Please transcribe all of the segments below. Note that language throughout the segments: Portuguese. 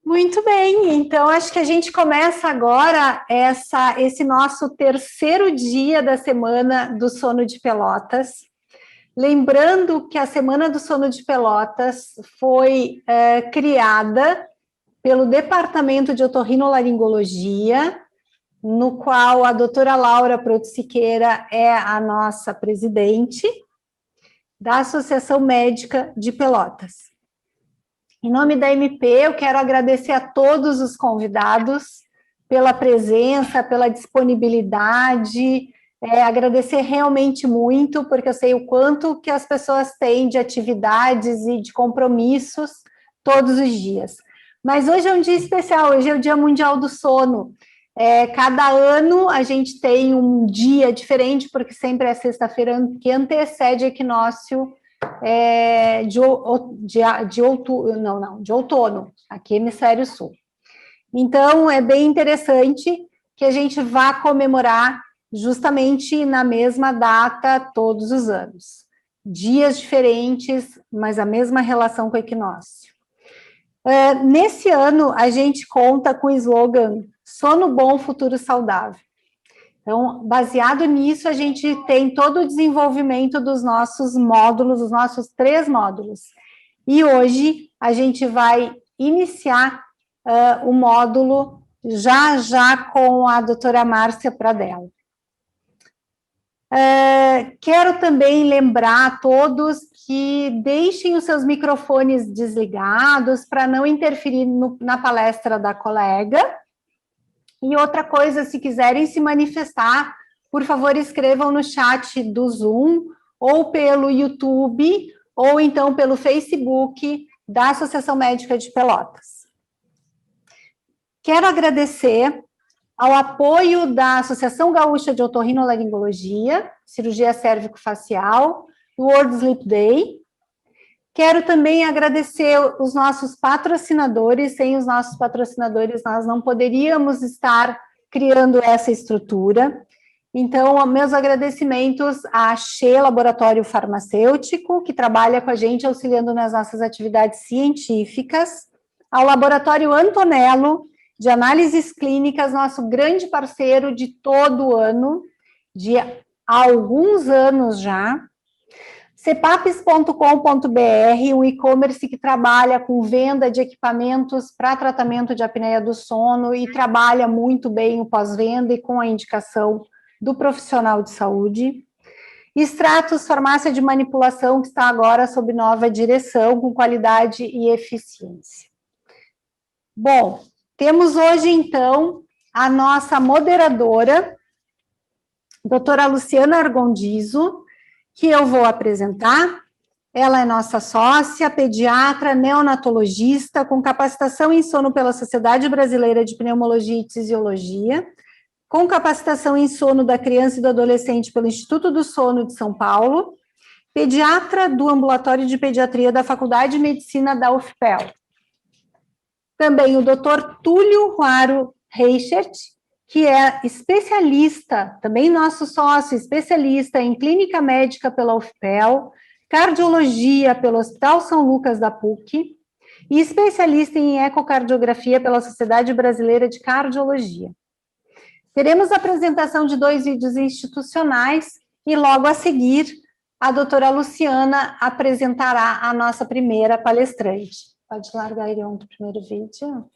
Muito bem, então acho que a gente começa agora esse nosso terceiro dia da Semana do Sono de Pelotas. Lembrando que a Semana do Sono de Pelotas foi criada pelo Departamento de Otorrinolaringologia, no qual a doutora Laura Proto Siqueira é a nossa presidente da Associação Médica de Pelotas. Em nome da MP, eu quero agradecer a todos os convidados pela presença, pela disponibilidade, agradecer realmente muito, porque eu sei o quanto que as pessoas têm de atividades e de compromissos todos os dias. Mas hoje é um dia especial, hoje é o Dia Mundial do Sono. Cada ano a gente tem um dia diferente, porque sempre é sexta-feira que antecede o equinócio de outono, aqui hemisfério sul. Então, é bem interessante que a gente vá comemorar justamente na mesma data todos os anos. Dias diferentes, mas a mesma relação com o equinócio. Nesse ano, a gente conta com o slogan Sono Bom, Futuro Saudável. Então, baseado nisso, a gente tem todo o desenvolvimento dos nossos módulos, os nossos 3 módulos. E hoje a gente vai iniciar o módulo já com a doutora Márcia Pradella. Quero também lembrar a todos que deixem os seus microfones desligados para não interferir na palestra da colega. E outra coisa, se quiserem se manifestar, por favor, escrevam no chat do Zoom, ou pelo YouTube, ou então pelo Facebook da Associação Médica de Pelotas. Quero agradecer ao apoio da Associação Gaúcha de Otorrinolaringologia, Cirurgia Cérvico-Facial, do World Sleep Day. Quero também agradecer os nossos patrocinadores. Sem os nossos patrocinadores, nós não poderíamos estar criando essa estrutura. Então, meus agradecimentos à Xê Laboratório Farmacêutico, que trabalha com a gente, auxiliando nas nossas atividades científicas, ao Laboratório Antonello, de Análises Clínicas, nosso grande parceiro de todo o ano, de há alguns anos já, cepapes.com.br, um e-commerce que trabalha com venda de equipamentos para tratamento de apneia do sono e trabalha muito bem o pós-venda e com a indicação do profissional de saúde. Extratos Farmácia de Manipulação, que está agora sob nova direção, com qualidade e eficiência. Bom, temos hoje, então, a nossa moderadora, doutora Luciana Argondizo, que eu vou apresentar. Ela é nossa sócia, pediatra, neonatologista, com capacitação em sono pela Sociedade Brasileira de Pneumologia e Tisiologia, com capacitação em sono da criança e do adolescente pelo Instituto do Sono de São Paulo, pediatra do Ambulatório de Pediatria da Faculdade de Medicina da UFPEL. Também o Dr. Túlio Ruaro Reichert, que é especialista, também nosso sócio, especialista em clínica médica pela UFPEL, cardiologia pelo Hospital São Lucas da PUC e especialista em ecocardiografia pela Sociedade Brasileira de Cardiologia. Teremos a apresentação de 2 vídeos institucionais e logo a seguir a doutora Luciana apresentará a nossa primeira palestrante. Pode largar aí o primeiro vídeo.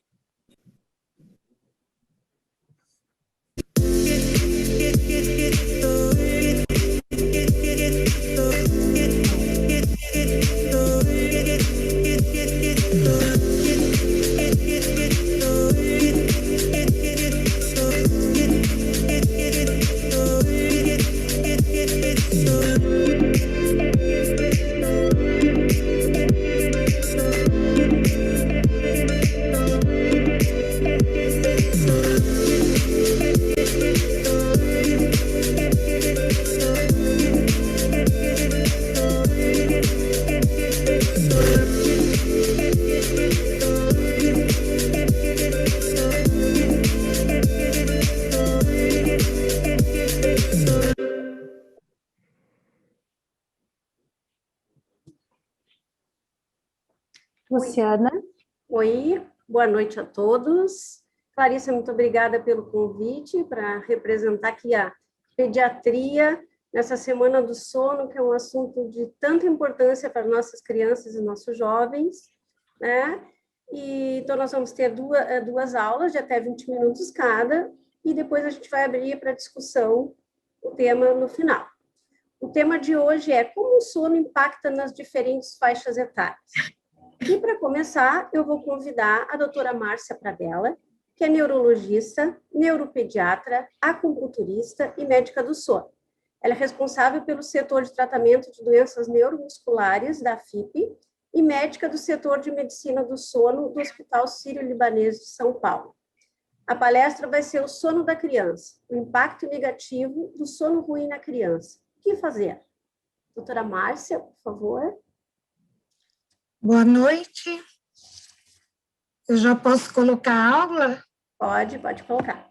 Luciana. Oi, Boa noite a todos. Clarissa, muito obrigada pelo convite para representar aqui a pediatria nessa Semana do Sono, que é um assunto de tanta importância para nossas crianças e nossos jovens, né? Então, nós vamos ter duas aulas de até 20 minutos cada, e depois a gente vai abrir para discussão o tema no final. O tema de hoje é como o sono impacta nas diferentes faixas etárias. E, para começar, eu vou convidar a doutora Márcia Pradella, que é neurologista, neuropediatra, acupunturista e médica do sono. Ela é responsável pelo setor de tratamento de doenças neuromusculares da FIP e médica do setor de medicina do sono do Hospital Sírio-Libanês de São Paulo. A palestra vai ser o sono da criança, o impacto negativo do sono ruim na criança. O que fazer? Doutora Márcia, por favor. Boa noite. Eu já posso colocar a aula? Pode colocar.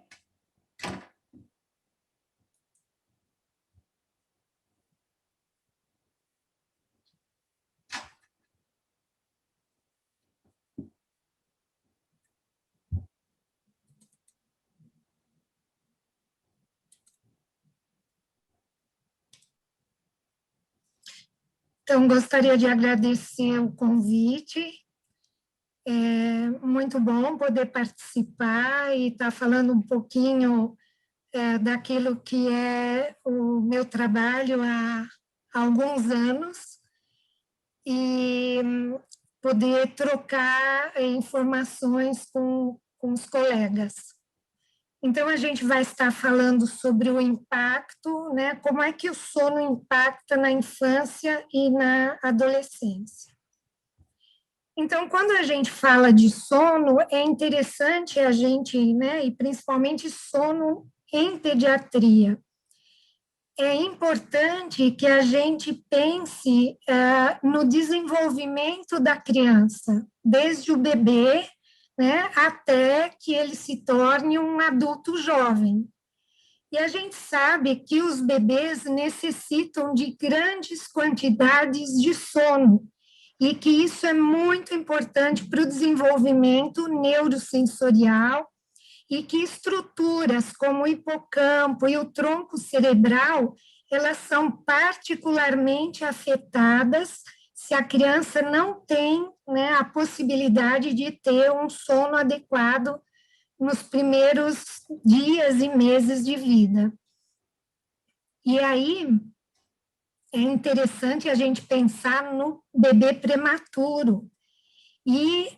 Então, gostaria de agradecer o convite. É muito bom poder participar e estar falando um pouquinho daquilo que é o meu trabalho há alguns anos e poder trocar informações com os colegas. Então, a gente vai estar falando sobre o impacto, né? Como é que o sono impacta na infância e na adolescência. Então, quando a gente fala de sono, é interessante a gente, né? E principalmente sono em pediatria. É importante que a gente pense no desenvolvimento da criança, desde o bebê, né, até que ele se torne um adulto jovem. E a gente sabe que os bebês necessitam de grandes quantidades de sono, e que isso é muito importante para o desenvolvimento neurosensorial, e que estruturas como o hipocampo e o tronco cerebral, elas são particularmente afetadas se a criança não tem, né, a possibilidade de ter um sono adequado nos primeiros dias e meses de vida. E aí é interessante a gente pensar no bebê prematuro e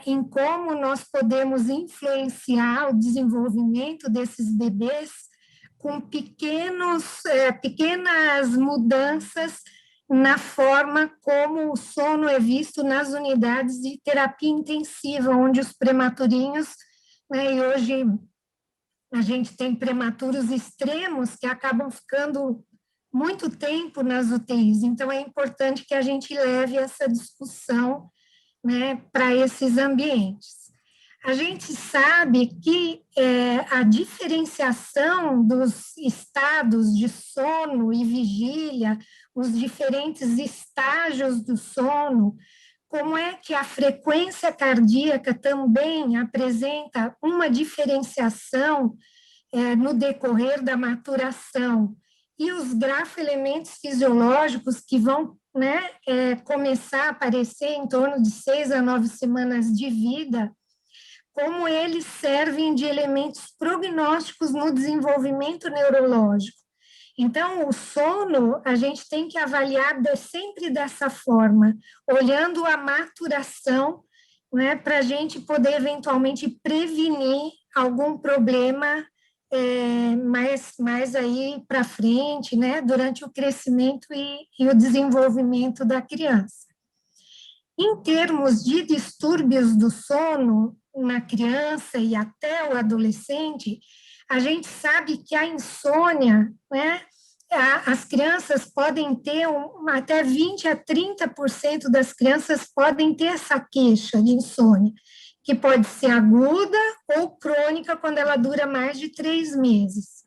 em como nós podemos influenciar o desenvolvimento desses bebês com pequenas mudanças na forma como o sono é visto nas unidades de terapia intensiva, onde os prematurinhos, né, e hoje a gente tem prematuros extremos que acabam ficando muito tempo nas UTIs, então é importante que a gente leve essa discussão, né, para esses ambientes. A gente sabe que a diferenciação dos estados de sono e vigília, os diferentes estágios do sono, como é que a frequência cardíaca também apresenta uma diferenciação no decorrer da maturação, e os grafoelementos fisiológicos que vão, né, começar a aparecer em torno de 6 a 9 semanas de vida, como eles servem de elementos prognósticos no desenvolvimento neurológico. Então, o sono, a gente tem que avaliar sempre dessa forma, olhando a maturação, né, para a gente poder eventualmente prevenir algum problema mais aí para frente, né, durante o crescimento e o desenvolvimento da criança. Em termos de distúrbios do sono na criança e até o adolescente, a gente sabe que a insônia, né, as crianças podem ter até 20 a 30% das crianças podem ter essa queixa de insônia, que pode ser aguda ou crônica quando ela dura mais de 3 meses.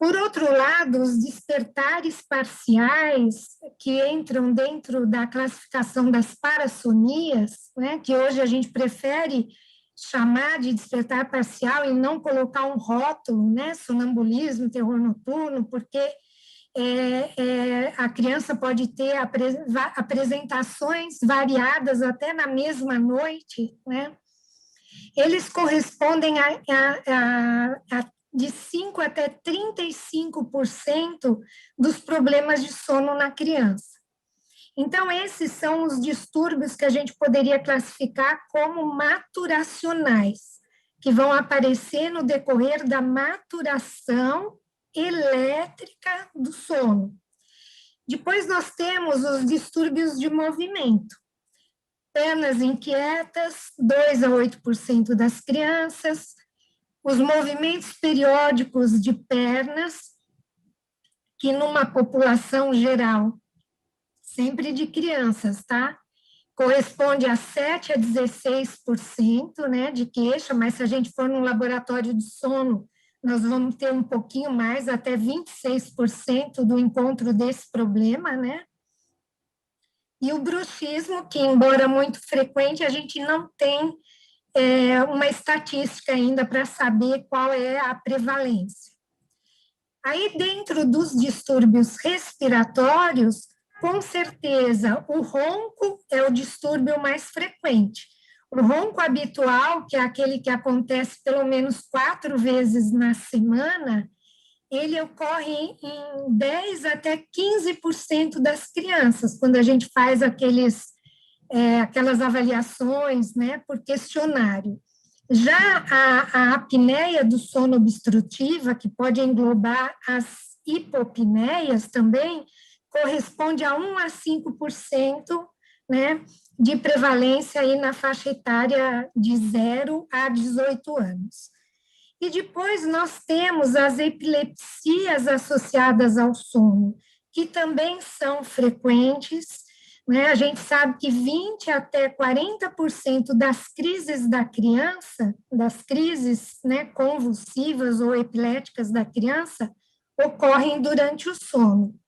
Por outro lado, os despertares parciais, que entram dentro da classificação das parassonias, né, que hoje a gente prefere chamar de despertar parcial e não colocar um rótulo, né, sonambulismo, terror noturno, porque a criança pode ter apresentações variadas até na mesma noite, né? Eles correspondem a de 5 até 35% dos problemas de sono na criança. Então, esses são os distúrbios que a gente poderia classificar como maturacionais, que vão aparecer no decorrer da maturação elétrica do sono. Depois nós temos os distúrbios de movimento. Pernas inquietas, 2 a 8% das crianças, os movimentos periódicos de pernas, que numa população geral, sempre de crianças, tá? Corresponde a 7 a 16%, né, de queixa, mas se a gente for num laboratório de sono, nós vamos ter um pouquinho mais, até 26% do encontro desse problema, né? E o bruxismo, que embora muito frequente, a gente não tem uma estatística ainda para saber qual é a prevalência. Aí, dentro dos distúrbios respiratórios, com certeza, o ronco é o distúrbio mais frequente. O ronco habitual, que é aquele que acontece pelo menos 4 vezes na semana, ele ocorre em 10 até 15% das crianças, quando a gente faz aquelas avaliações, né, por questionário. Já a apneia do sono obstrutiva, que pode englobar as hipopneias também, corresponde a 1 a 5%, né, de prevalência aí na faixa etária de 0 a 18 anos. E depois nós temos as epilepsias associadas ao sono, que também são frequentes, né? A gente sabe que 20 até 40% das crises da criança, das crises, né, convulsivas ou epiléticas da criança, ocorrem durante o sono.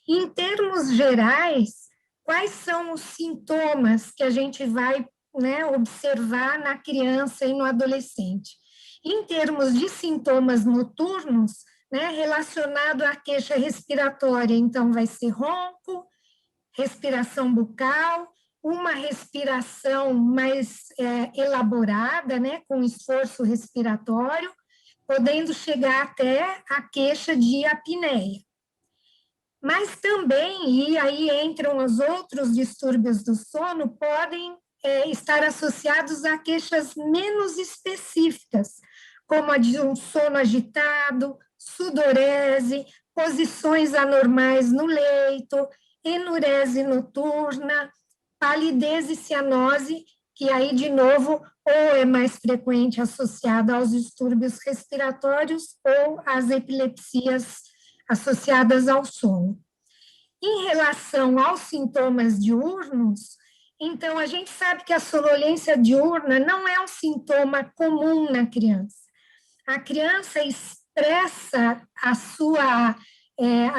Em termos gerais, quais são os sintomas que a gente vai, né, observar na criança e no adolescente? Em termos de sintomas noturnos, né, relacionado à queixa respiratória, então vai ser ronco, respiração bucal, uma respiração mais elaborada, né, com esforço respiratório, podendo chegar até a queixa de apneia. Mas também, e aí entram os outros distúrbios do sono, podem estar associados a queixas menos específicas, como a de um sono agitado, sudorese, posições anormais no leito, enurese noturna, palidez e cianose, que aí, de novo, ou é mais frequente associada aos distúrbios respiratórios ou às epilepsias associadas ao sono. Em relação aos sintomas diurnos, então, a gente sabe que a sonolência diurna não é um sintoma comum na criança. A criança expressa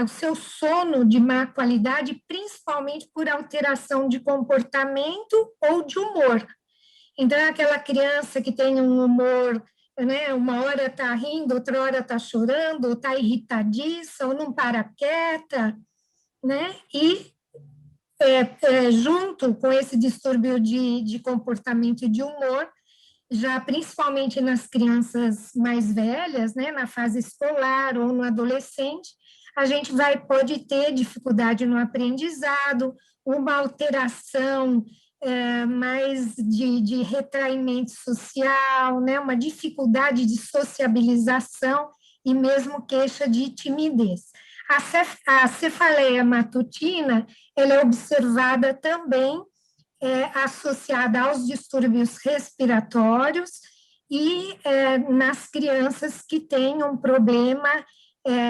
o seu sono de má qualidade, principalmente por alteração de comportamento ou de humor. Então, é aquela criança que tem um humor, né, uma hora está rindo, outra hora está chorando, ou está irritadiça, ou não para quieta, né? E junto com esse distúrbio de comportamento e de humor, já principalmente nas crianças mais velhas, né, na fase escolar ou no adolescente, a gente pode ter dificuldade no aprendizado, uma alteração mais de retraimento social, né, uma dificuldade de sociabilização e mesmo queixa de timidez. A cefaleia matutina, ela é observada também associada aos distúrbios respiratórios e nas crianças que têm um problema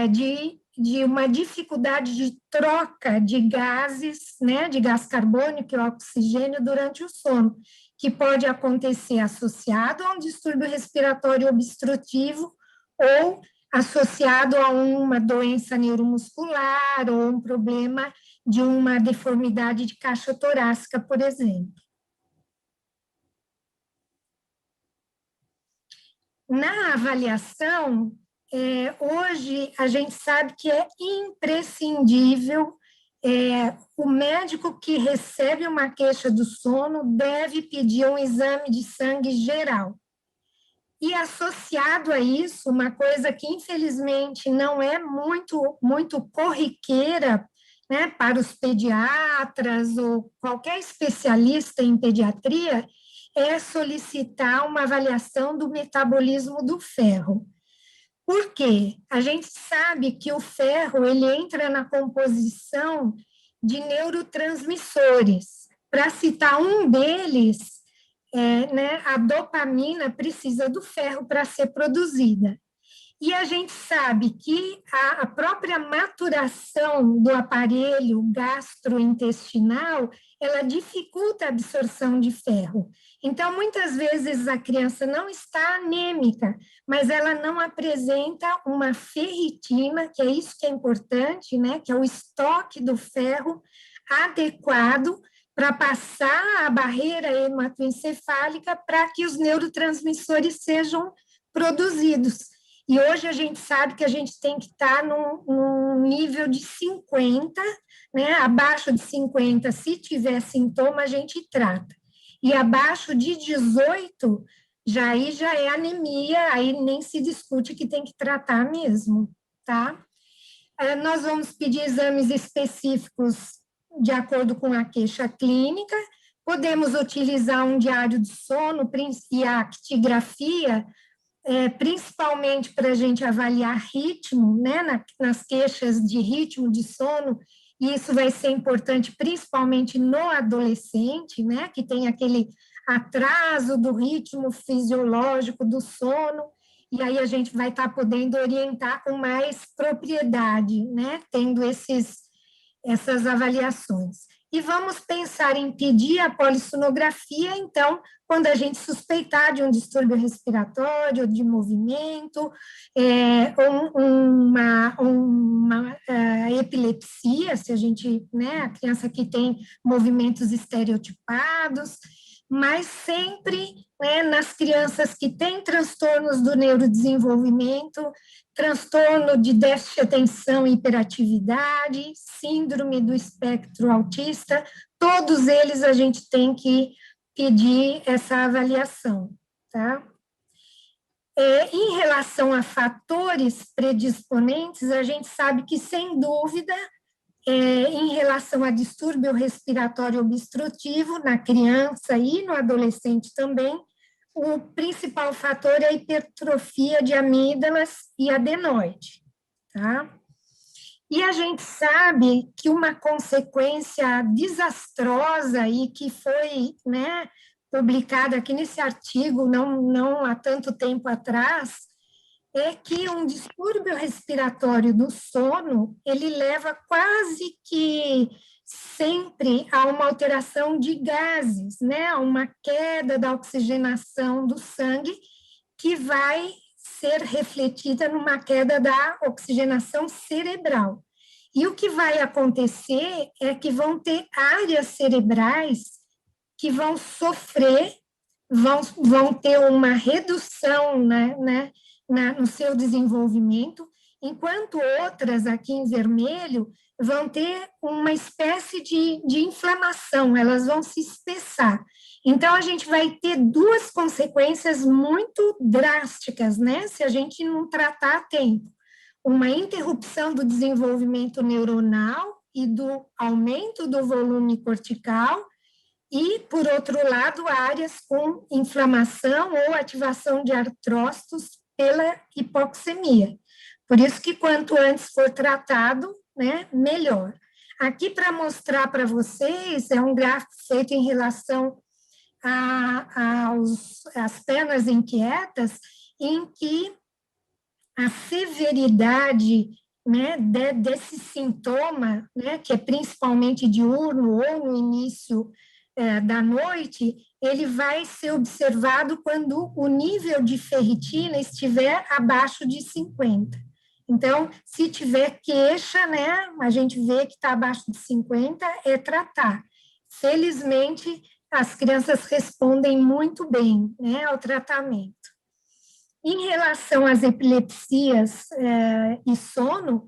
de uma dificuldade de troca de gases, né, de gás carbônico e oxigênio durante o sono, que pode acontecer associado a um distúrbio respiratório obstrutivo ou associado a uma doença neuromuscular ou um problema de uma deformidade de caixa torácica, por exemplo. Na avaliação, hoje a gente sabe que é imprescindível o médico que recebe uma queixa do sono deve pedir um exame de sangue geral. E associado a isso, uma coisa que infelizmente não é muito corriqueira, né, para os pediatras ou qualquer especialista em pediatria, é solicitar uma avaliação do metabolismo do ferro. Por quê? A gente sabe que o ferro ele entra na composição de neurotransmissores. Para citar um deles, né, a dopamina precisa do ferro para ser produzida. E a gente sabe que a própria maturação do aparelho gastrointestinal, ela dificulta a absorção de ferro. Então, muitas vezes a criança não está anêmica, mas ela não apresenta uma ferritina, que é isso que é importante, né? Que é o estoque do ferro adequado para passar a barreira hematoencefálica para que os neurotransmissores sejam produzidos. E hoje a gente sabe que a gente tem que estar num nível de 50, né? Abaixo de 50, se tiver sintoma, a gente trata. E abaixo de 18, já é anemia, aí nem se discute que tem que tratar mesmo, tá? Nós vamos pedir exames específicos de acordo com a queixa clínica, podemos utilizar um diário de sono e a actigrafia, principalmente para a gente avaliar ritmo, né, nas queixas de ritmo de sono, e isso vai ser importante principalmente no adolescente, né, que tem aquele atraso do ritmo fisiológico do sono, e aí a gente vai estar podendo orientar com mais propriedade, né, tendo essas avaliações. E vamos pensar em pedir a polissonografia, então, quando a gente suspeitar de um distúrbio respiratório, de movimento, uma epilepsia, se a gente, né, a criança que tem movimentos estereotipados, mas sempre, né, nas crianças que têm transtornos do neurodesenvolvimento, transtorno de déficit de atenção e hiperatividade, síndrome do espectro autista, todos eles a gente tem que pedir essa avaliação, tá? Em relação a fatores predisponentes, a gente sabe que, sem dúvida, em relação a distúrbio respiratório obstrutivo, na criança e no adolescente também, o principal fator é a hipertrofia de amígdalas e adenoide, tá? E a gente sabe que uma consequência desastrosa e que foi, né, publicada aqui nesse artigo não há tanto tempo atrás, é que um distúrbio respiratório do sono, ele leva quase que sempre a uma alteração de gases, né? A uma queda da oxigenação do sangue, que vai ser refletida numa queda da oxigenação cerebral. E o que vai acontecer é que vão ter áreas cerebrais que vão sofrer, vão ter uma redução, né, no seu desenvolvimento, enquanto outras, aqui em vermelho, vão ter uma espécie de inflamação, elas vão se espessar. Então, a gente vai ter duas consequências muito drásticas, né, se a gente não tratar a tempo. Uma interrupção do desenvolvimento neuronal e do aumento do volume cortical, e, por outro lado, áreas com inflamação ou ativação de artrócitos pela hipoxemia. Por isso que quanto antes for tratado, né, melhor. Aqui, para mostrar para vocês, é um gráfico feito em relação às penas inquietas, em que a severidade, né, desse sintoma, né, que é principalmente diurno ou no início da noite, ele vai ser observado quando o nível de ferritina estiver abaixo de 50. Então, se tiver queixa, né, a gente vê que está abaixo de 50, é tratar. Felizmente, as crianças respondem muito bem, né, ao tratamento. Em relação às epilepsias e sono,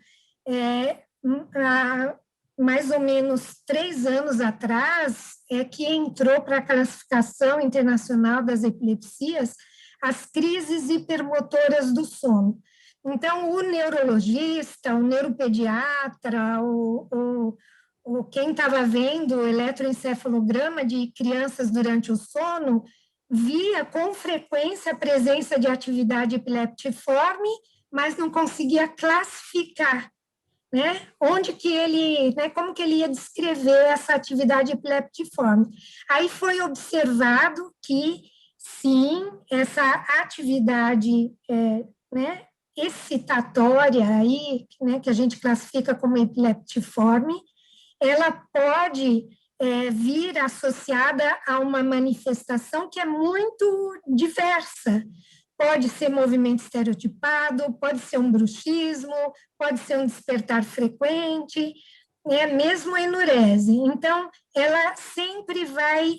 há mais ou menos 3 anos atrás, que entrou para a classificação internacional das epilepsias as crises hipermotoras do sono. Então, o neurologista, o neuropediatra, quem estava vendo o eletroencefalograma de crianças durante o sono, via com frequência a presença de atividade epileptiforme, mas não conseguia classificar, né? Onde que ele, né? Como que ele ia descrever essa atividade epileptiforme? Aí foi observado que, sim, essa atividade, né, excitatória aí, né, que a gente classifica como epileptiforme, ela pode vir associada a uma manifestação que é muito diversa. Pode ser movimento estereotipado, pode ser um bruxismo, pode ser um despertar frequente, mesmo a enurese. Então, ela sempre vai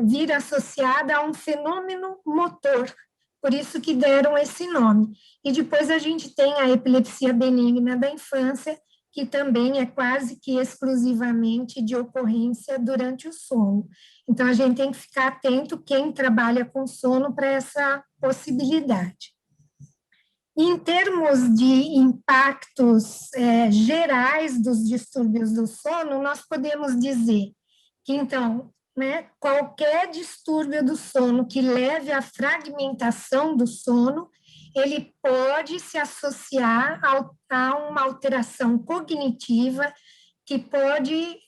vir associada a um fenômeno motor, por isso que deram esse nome. E depois a gente tem a epilepsia benigna da infância, que também é quase que exclusivamente de ocorrência durante o sono. Então, a gente tem que ficar atento quem trabalha com sono para essa possibilidade. Em termos de impactos gerais dos distúrbios do sono, nós podemos dizer que, então, né, qualquer distúrbio do sono que leve à fragmentação do sono, ele pode se associar a uma alteração cognitiva que pode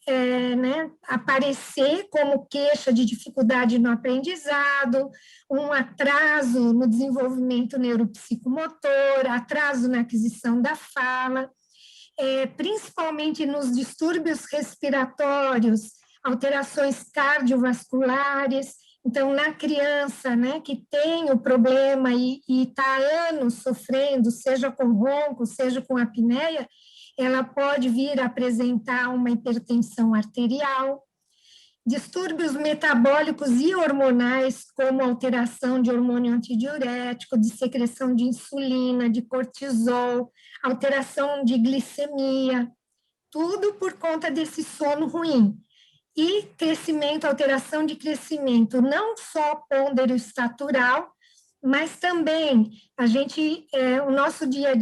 né, aparecer como queixa de dificuldade no aprendizado, um atraso no desenvolvimento neuropsicomotor, atraso na aquisição da fala, principalmente nos distúrbios respiratórios, alterações cardiovasculares. Então, na criança, né, que tem o problema e está há anos sofrendo, seja com ronco, seja com apneia, ela pode vir a apresentar uma hipertensão arterial, distúrbios metabólicos e hormonais, como alteração de hormônio antidiurético, de secreção de insulina, de cortisol, alteração de glicemia, tudo por conta desse sono ruim. E crescimento, alteração de crescimento, não só pondero-estatural, mas também a gente, no nosso dia a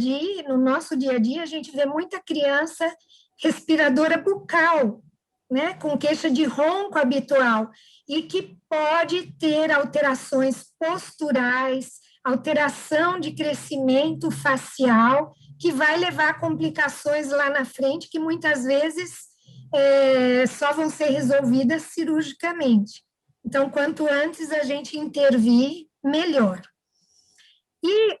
dia, a gente vê muita criança respiradora bucal, né, com queixa de ronco habitual, e que pode ter alterações posturais, alteração de crescimento facial, que vai levar a complicações lá na frente, que muitas vezes só vão ser resolvidas cirurgicamente. Então, quanto antes a gente intervir, melhor. E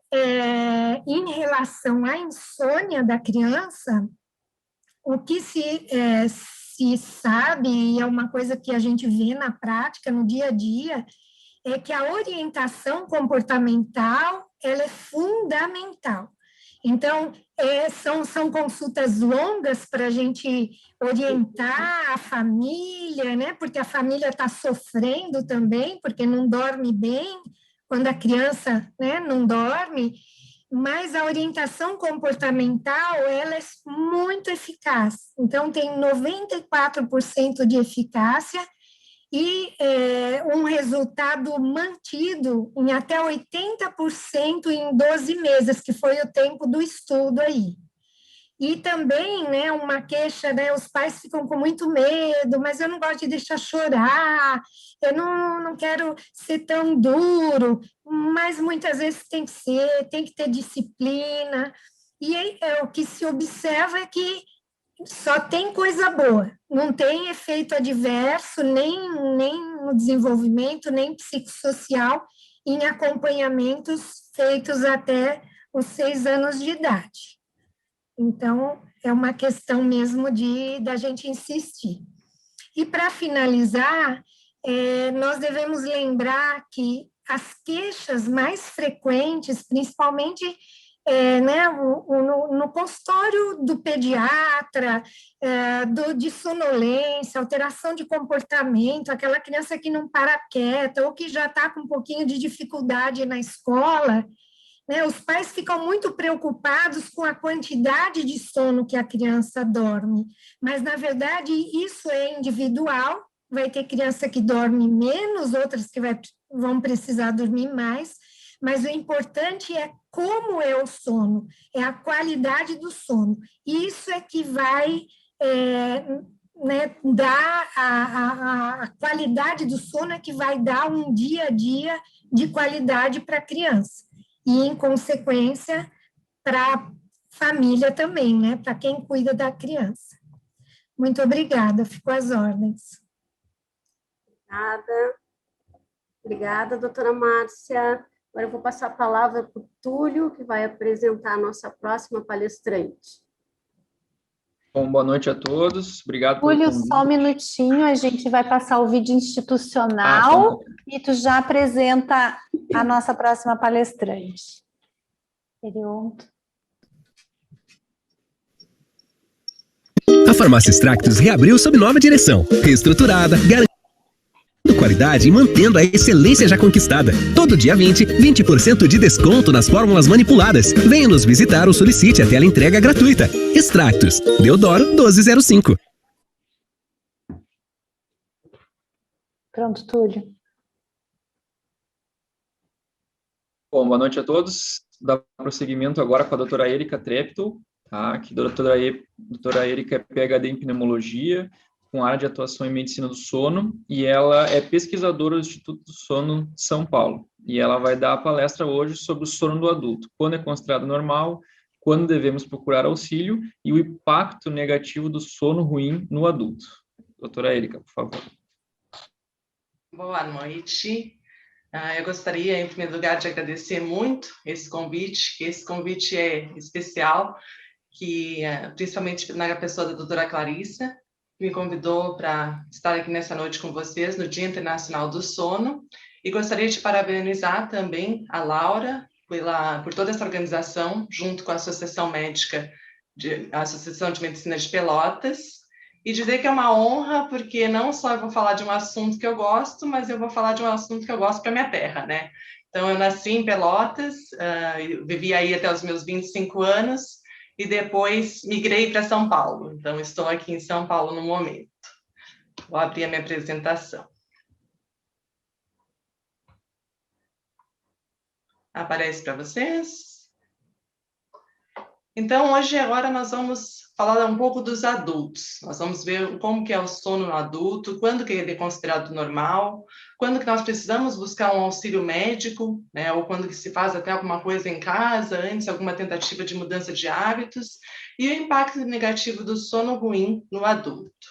em relação à insônia da criança, o que se sabe, e é uma coisa que a gente vê na prática, no dia a dia, é que a orientação comportamental ela é fundamental. Então, são consultas longas para a gente orientar a família, né? Porque a família está sofrendo também, porque não dorme bem, quando a criança, né, não dorme, mas a orientação comportamental ela é muito eficaz. Então, tem 94% de eficácia e um resultado mantido em até 80% em 12 meses, que foi o tempo do estudo aí. E também, né, uma queixa, né, os pais ficam com muito medo, mas eu não gosto de deixar chorar, eu não quero ser tão duro, mas muitas vezes tem que ser, tem que ter disciplina, e o que se observa é que só tem coisa boa, não tem efeito adverso, nem no desenvolvimento, nem psicossocial, em acompanhamentos feitos até os 6 anos de idade. Então, é uma questão mesmo da gente insistir. E, para finalizar, nós devemos lembrar que as queixas mais frequentes, principalmente né, no consultório do pediatra, de sonolência, alteração de comportamento, aquela criança que não para quieta ou que já está com um pouquinho de dificuldade na escola, né, os pais ficam muito preocupados com a quantidade de sono que a criança dorme, mas, na verdade, isso é individual, vai ter criança que dorme menos, outras que vão precisar dormir mais, mas o importante é como é o sono, é a qualidade do sono. Isso é que vai né, dar a qualidade do sono, é que vai dar um dia a dia de qualidade para a criança. E, em consequência, para a família também, né, para quem cuida da criança. Muito obrigada, fico às ordens. Obrigada, doutora Márcia. Agora eu vou passar a palavra para o Túlio, que vai apresentar a nossa próxima palestrante. Bom, boa noite a todos. Obrigado pelo Túlio, convite. só um minutinho, a gente vai passar o vídeo institucional e tu já apresenta a nossa próxima palestrante. A Farmácia Extractus reabriu sob nova direção, reestruturada, garantindo qualidade e mantendo a excelência já conquistada. Todo dia 20% de desconto nas fórmulas manipuladas. Venha nos visitar ou solicite a tela entrega gratuita. Extractus, Deodoro 1205. Pronto, Túlio. Bom, boa noite a todos. Dá prosseguimento agora com a doutora Érica Treptow, tá? Que a doutora Érica é PhD em pneumologia, com área de atuação em medicina do sono, e ela é pesquisadora do Instituto do Sono de São Paulo. E ela vai dar a palestra hoje sobre o sono do adulto, quando é considerado normal, quando devemos procurar auxílio e o impacto negativo do sono ruim no adulto. Doutora Érica, por favor. Boa noite. Eu gostaria, em primeiro lugar, de agradecer muito esse convite, que esse convite é especial, que principalmente na pessoa da doutora Clarissa, que me convidou para estar aqui nessa noite com vocês no Dia Internacional do Sono, e gostaria de parabenizar também a Laura por toda essa organização, junto com a Associação a Associação de Medicina de Pelotas, e dizer que é uma honra, porque não só eu vou falar de um assunto que eu gosto, mas eu vou falar de um assunto que eu gosto para minha terra, né? Então, eu nasci em Pelotas, vivi aí até os meus 25 anos, e depois migrei para São Paulo. Então, estou aqui em São Paulo no momento. Vou abrir a minha apresentação. Aparece para vocês? Então, agora nós vamos falar um pouco dos adultos. Nós vamos ver como que é o sono no adulto, quando que ele é considerado normal, quando que nós precisamos buscar um auxílio médico, né, ou quando que se faz até alguma coisa em casa, antes alguma tentativa de mudança de hábitos, e o impacto negativo do sono ruim no adulto.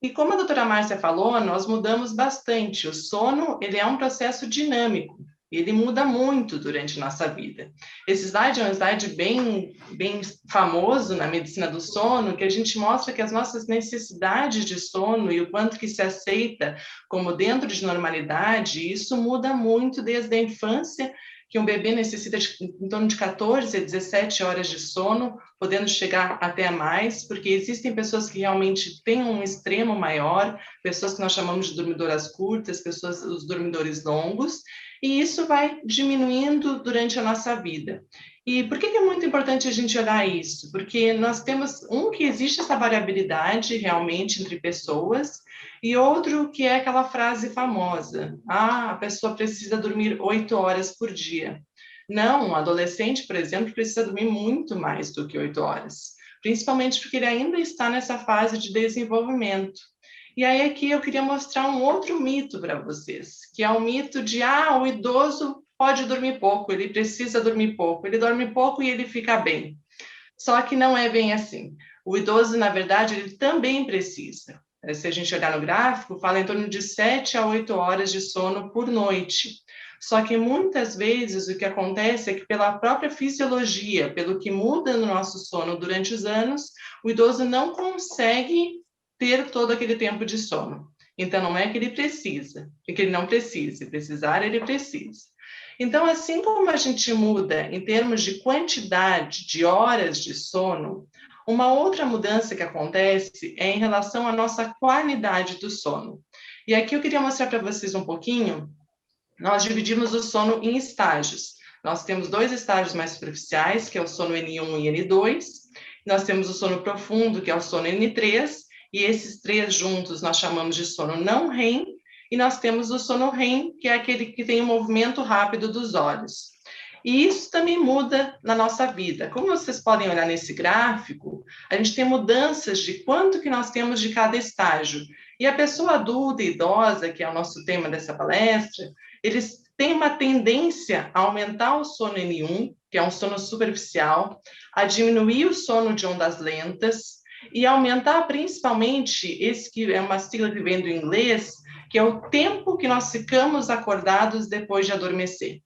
E como a doutora Márcia falou, nós mudamos bastante. O sono, ele é um processo dinâmico. Ele muda muito durante a nossa vida. Esse slide é um slide bem famoso na medicina do sono, que a gente mostra que as nossas necessidades de sono e o quanto que se aceita como dentro de normalidade, isso muda muito desde a infância, que um bebê necessita de em torno de 14 a 17 horas de sono, podendo chegar até a mais, porque existem pessoas que realmente têm um extremo maior, pessoas que nós chamamos de dormidoras curtas, os dormidores longos, e isso vai diminuindo durante a nossa vida. E por que é muito importante a gente olhar isso? Porque nós temos, que existe essa variabilidade realmente entre pessoas, e outro que é aquela frase famosa, a pessoa precisa dormir 8 horas por dia. Não, um adolescente, por exemplo, precisa dormir muito mais do que 8 horas, principalmente porque ele ainda está nessa fase de desenvolvimento. E aí aqui eu queria mostrar um outro mito para vocês, que é o mito de, o idoso pode dormir pouco, ele precisa dormir pouco, ele dorme pouco e ele fica bem. Só que não é bem assim. O idoso, na verdade, ele também precisa. Se a gente olhar no gráfico, fala em torno de 7 a 8 horas de sono por noite. Só que muitas vezes o que acontece é que pela própria fisiologia, pelo que muda no nosso sono durante os anos, o idoso não consegue ter todo aquele tempo de sono. Então, não é que ele precisa, é que ele não precisa. Precisar, ele precisa. Então, assim como a gente muda em termos de quantidade de horas de sono, uma outra mudança que acontece é em relação à nossa qualidade do sono. E aqui eu queria mostrar para vocês um pouquinho. Nós dividimos o sono em estágios. Nós temos 2 estágios mais superficiais, que é o sono N1 e N2. Nós temos o sono profundo, que é o sono N3, e esses 3 juntos nós chamamos de sono não REM, e nós temos o sono REM, que é aquele que tem o movimento rápido dos olhos. E isso também muda na nossa vida. Como vocês podem olhar nesse gráfico, a gente tem mudanças de quanto que nós temos de cada estágio. E a pessoa adulta e idosa, que é o nosso tema dessa palestra, eles têm uma tendência a aumentar o sono N1, que é um sono superficial, a diminuir o sono de ondas lentas e aumentar principalmente esse que é uma sigla que vem do inglês, que é o tempo que nós ficamos acordados depois de adormecer.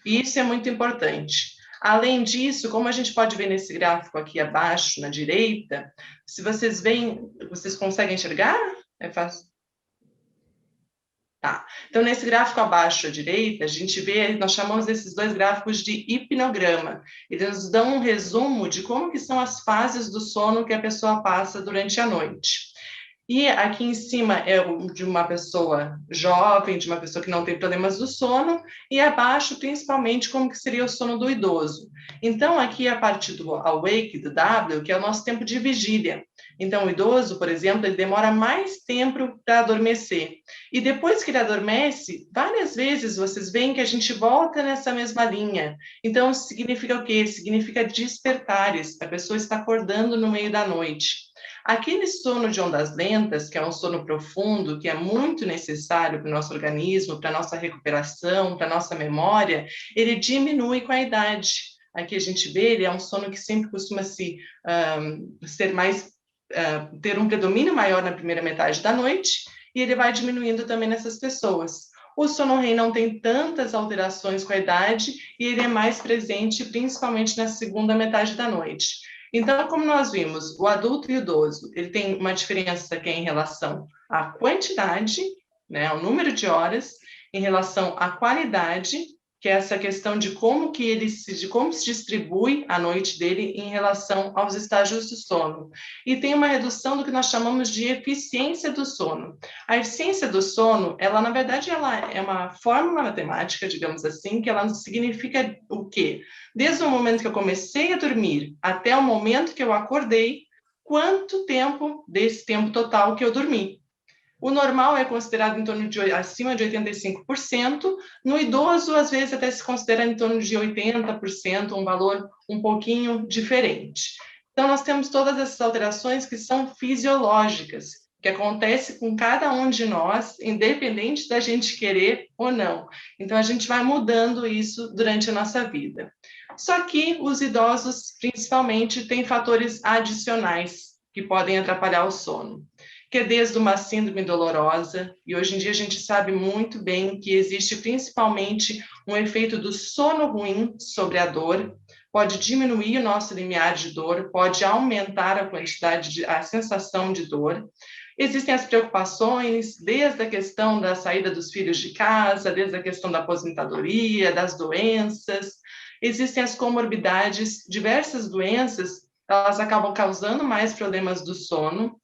E isso é muito importante. Além disso, como a gente pode ver nesse gráfico aqui abaixo, na direita, se vocês veem, vocês conseguem enxergar? É fácil. Tá. Então, nesse gráfico abaixo à direita, a gente vê, nós chamamos esses 2 gráficos de hipnograma. Eles nos dão um resumo de como que são as fases do sono que a pessoa passa durante a noite. E aqui em cima é de uma pessoa jovem, de uma pessoa que não tem problemas do sono, e abaixo, principalmente, como que seria o sono do idoso. Então, aqui a parte do awake, do W, que é o nosso tempo de vigília. Então, o idoso, por exemplo, ele demora mais tempo para adormecer. E depois que ele adormece, várias vezes vocês veem que a gente volta nessa mesma linha. Então, significa o quê? Significa despertares. A pessoa está acordando no meio da noite. Aquele sono de ondas lentas, que é um sono profundo, que é muito necessário para o nosso organismo, para a nossa recuperação, para a nossa memória, ele diminui com a idade. Aqui a gente vê, ele é um sono que sempre costuma ser mais, ter um predomínio maior na primeira metade da noite, e ele vai diminuindo também nessas pessoas. O sono REM não tem tantas alterações com a idade, e ele é mais presente principalmente na segunda metade da noite. Então, como nós vimos, o adulto e o idoso, ele tem uma diferença que é em relação à quantidade, né, ao número de horas, em relação à qualidade, que é essa questão de como se distribui a noite dele em relação aos estágios do sono. E tem uma redução do que nós chamamos de eficiência do sono. A eficiência do sono, ela, na verdade, ela é uma fórmula matemática, digamos assim, que ela significa o quê? Desde o momento que eu comecei a dormir até o momento que eu acordei, quanto tempo desse tempo total que eu dormi. O normal é considerado em torno de acima de 85%, no idoso, às vezes, até se considera em torno de 80%, um valor um pouquinho diferente. Então, nós temos todas essas alterações que são fisiológicas, que acontece com cada um de nós, independente da gente querer ou não. Então, a gente vai mudando isso durante a nossa vida. Só que os idosos, principalmente, têm fatores adicionais que podem atrapalhar o sono, que é desde uma síndrome dolorosa, e hoje em dia a gente sabe muito bem que existe principalmente um efeito do sono ruim sobre a dor, pode diminuir o nosso limiar de dor, pode aumentar a quantidade, a sensação de dor. Existem as preocupações, desde a questão da saída dos filhos de casa, desde a questão da aposentadoria, das doenças. Existem as comorbidades, diversas doenças, elas acabam causando mais problemas do sono.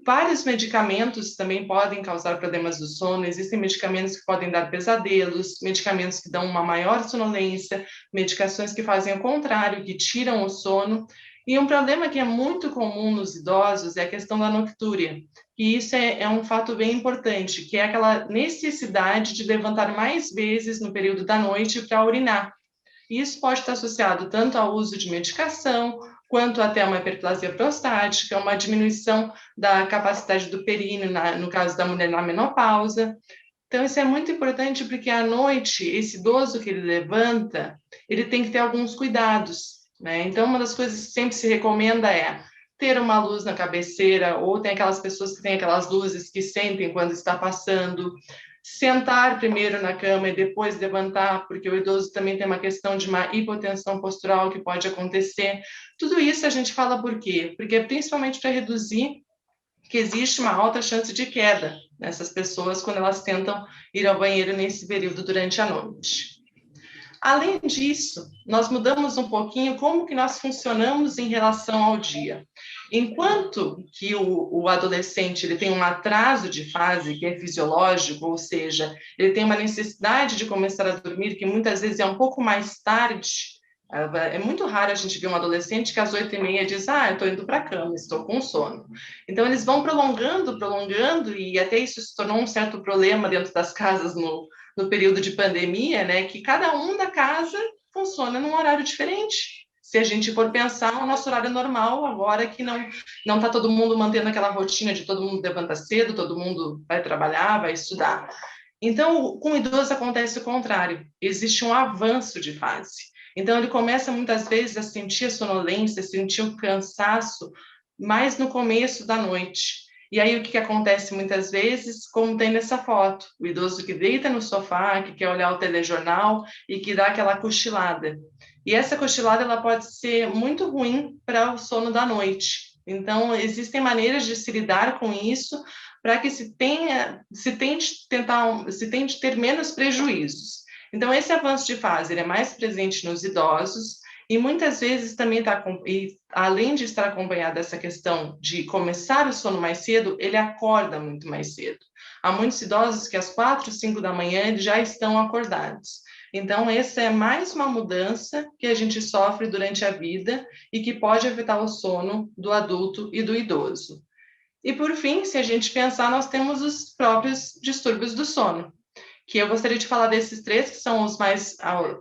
Vários medicamentos também podem causar problemas do sono. Existem medicamentos que podem dar pesadelos, medicamentos que dão uma maior sonolência, medicações que fazem o contrário, que tiram o sono. E um problema que é muito comum nos idosos é a questão da noctúria. E isso é um fato bem importante, que é aquela necessidade de levantar mais vezes no período da noite para urinar. E isso pode estar associado tanto ao uso de medicação, quanto até uma hiperplasia prostática, uma diminuição da capacidade do períneo, no caso da mulher na menopausa. Então, isso é muito importante porque à noite, esse idoso que ele levanta, ele tem que ter alguns cuidados, né? Então, uma das coisas que sempre se recomenda é ter uma luz na cabeceira, ou tem aquelas pessoas que têm aquelas luzes que sentem quando está passando, sentar primeiro na cama e depois levantar, porque o idoso também tem uma questão de uma hipotensão postural que pode acontecer. Tudo isso a gente fala por quê? Porque é principalmente para reduzir que existe uma alta chance de queda nessas pessoas quando elas tentam ir ao banheiro nesse período durante a noite. Além disso, nós mudamos um pouquinho como que nós funcionamos em relação ao dia. Enquanto que o adolescente ele tem um atraso de fase que é fisiológico, ou seja, ele tem uma necessidade de começar a dormir que muitas vezes é um pouco mais tarde. É muito raro a gente ver um adolescente que às 8h30 diz, eu estou indo para a cama, estou com sono. Então, eles vão prolongando, e até isso se tornou um certo problema dentro das casas no período de pandemia, né, que cada um da casa funciona num horário diferente. Se a gente for pensar o nosso horário normal, agora que não está todo mundo mantendo aquela rotina de todo mundo levanta cedo, todo mundo vai trabalhar, vai estudar. Então, com o idoso acontece o contrário, existe um avanço de fase. Então, ele começa muitas vezes a sentir a sonolência, sentir o cansaço, mais no começo da noite. E aí, o que acontece muitas vezes, como tem nessa foto, o idoso que deita no sofá, que quer olhar o telejornal e que dá aquela cochilada. E essa cochilada ela pode ser muito ruim para o sono da noite. Então, existem maneiras de se lidar com isso para que se tente ter menos prejuízos. Então, esse avanço de fase ele é mais presente nos idosos e muitas vezes também além de estar acompanhado dessa questão de começar o sono mais cedo, ele acorda muito mais cedo. Há muitos idosos que às 4, 5 da manhã eles já estão acordados. Então, essa é mais uma mudança que a gente sofre durante a vida e que pode afetar o sono do adulto e do idoso. E, por fim, se a gente pensar, nós temos os próprios distúrbios do sono, que eu gostaria de falar desses 3, que são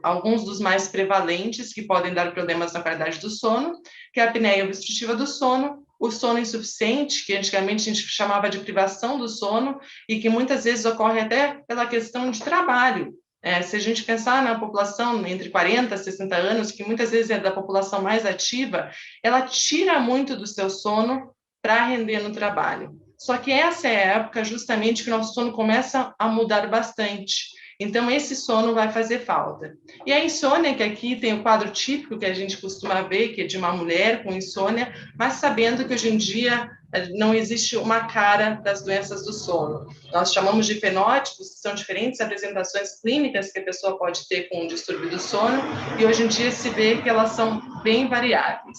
alguns dos mais prevalentes, que podem dar problemas na qualidade do sono, que é a apneia obstrutiva do sono, o sono insuficiente, que antigamente a gente chamava de privação do sono, e que muitas vezes ocorre até pela questão de trabalho. Se a gente pensar na população entre 40 e 60 anos, que muitas vezes é da população mais ativa, ela tira muito do seu sono para render no trabalho. Só que essa é a época justamente que o nosso sono começa a mudar bastante. Então, esse sono vai fazer falta. E a insônia, que aqui tem o quadro típico que a gente costuma ver, que é de uma mulher com insônia, mas sabendo que hoje em dia não existe uma cara das doenças do sono. Nós chamamos de fenótipos, que são diferentes apresentações clínicas que a pessoa pode ter com o distúrbio do sono, e hoje em dia se vê que elas são bem variáveis.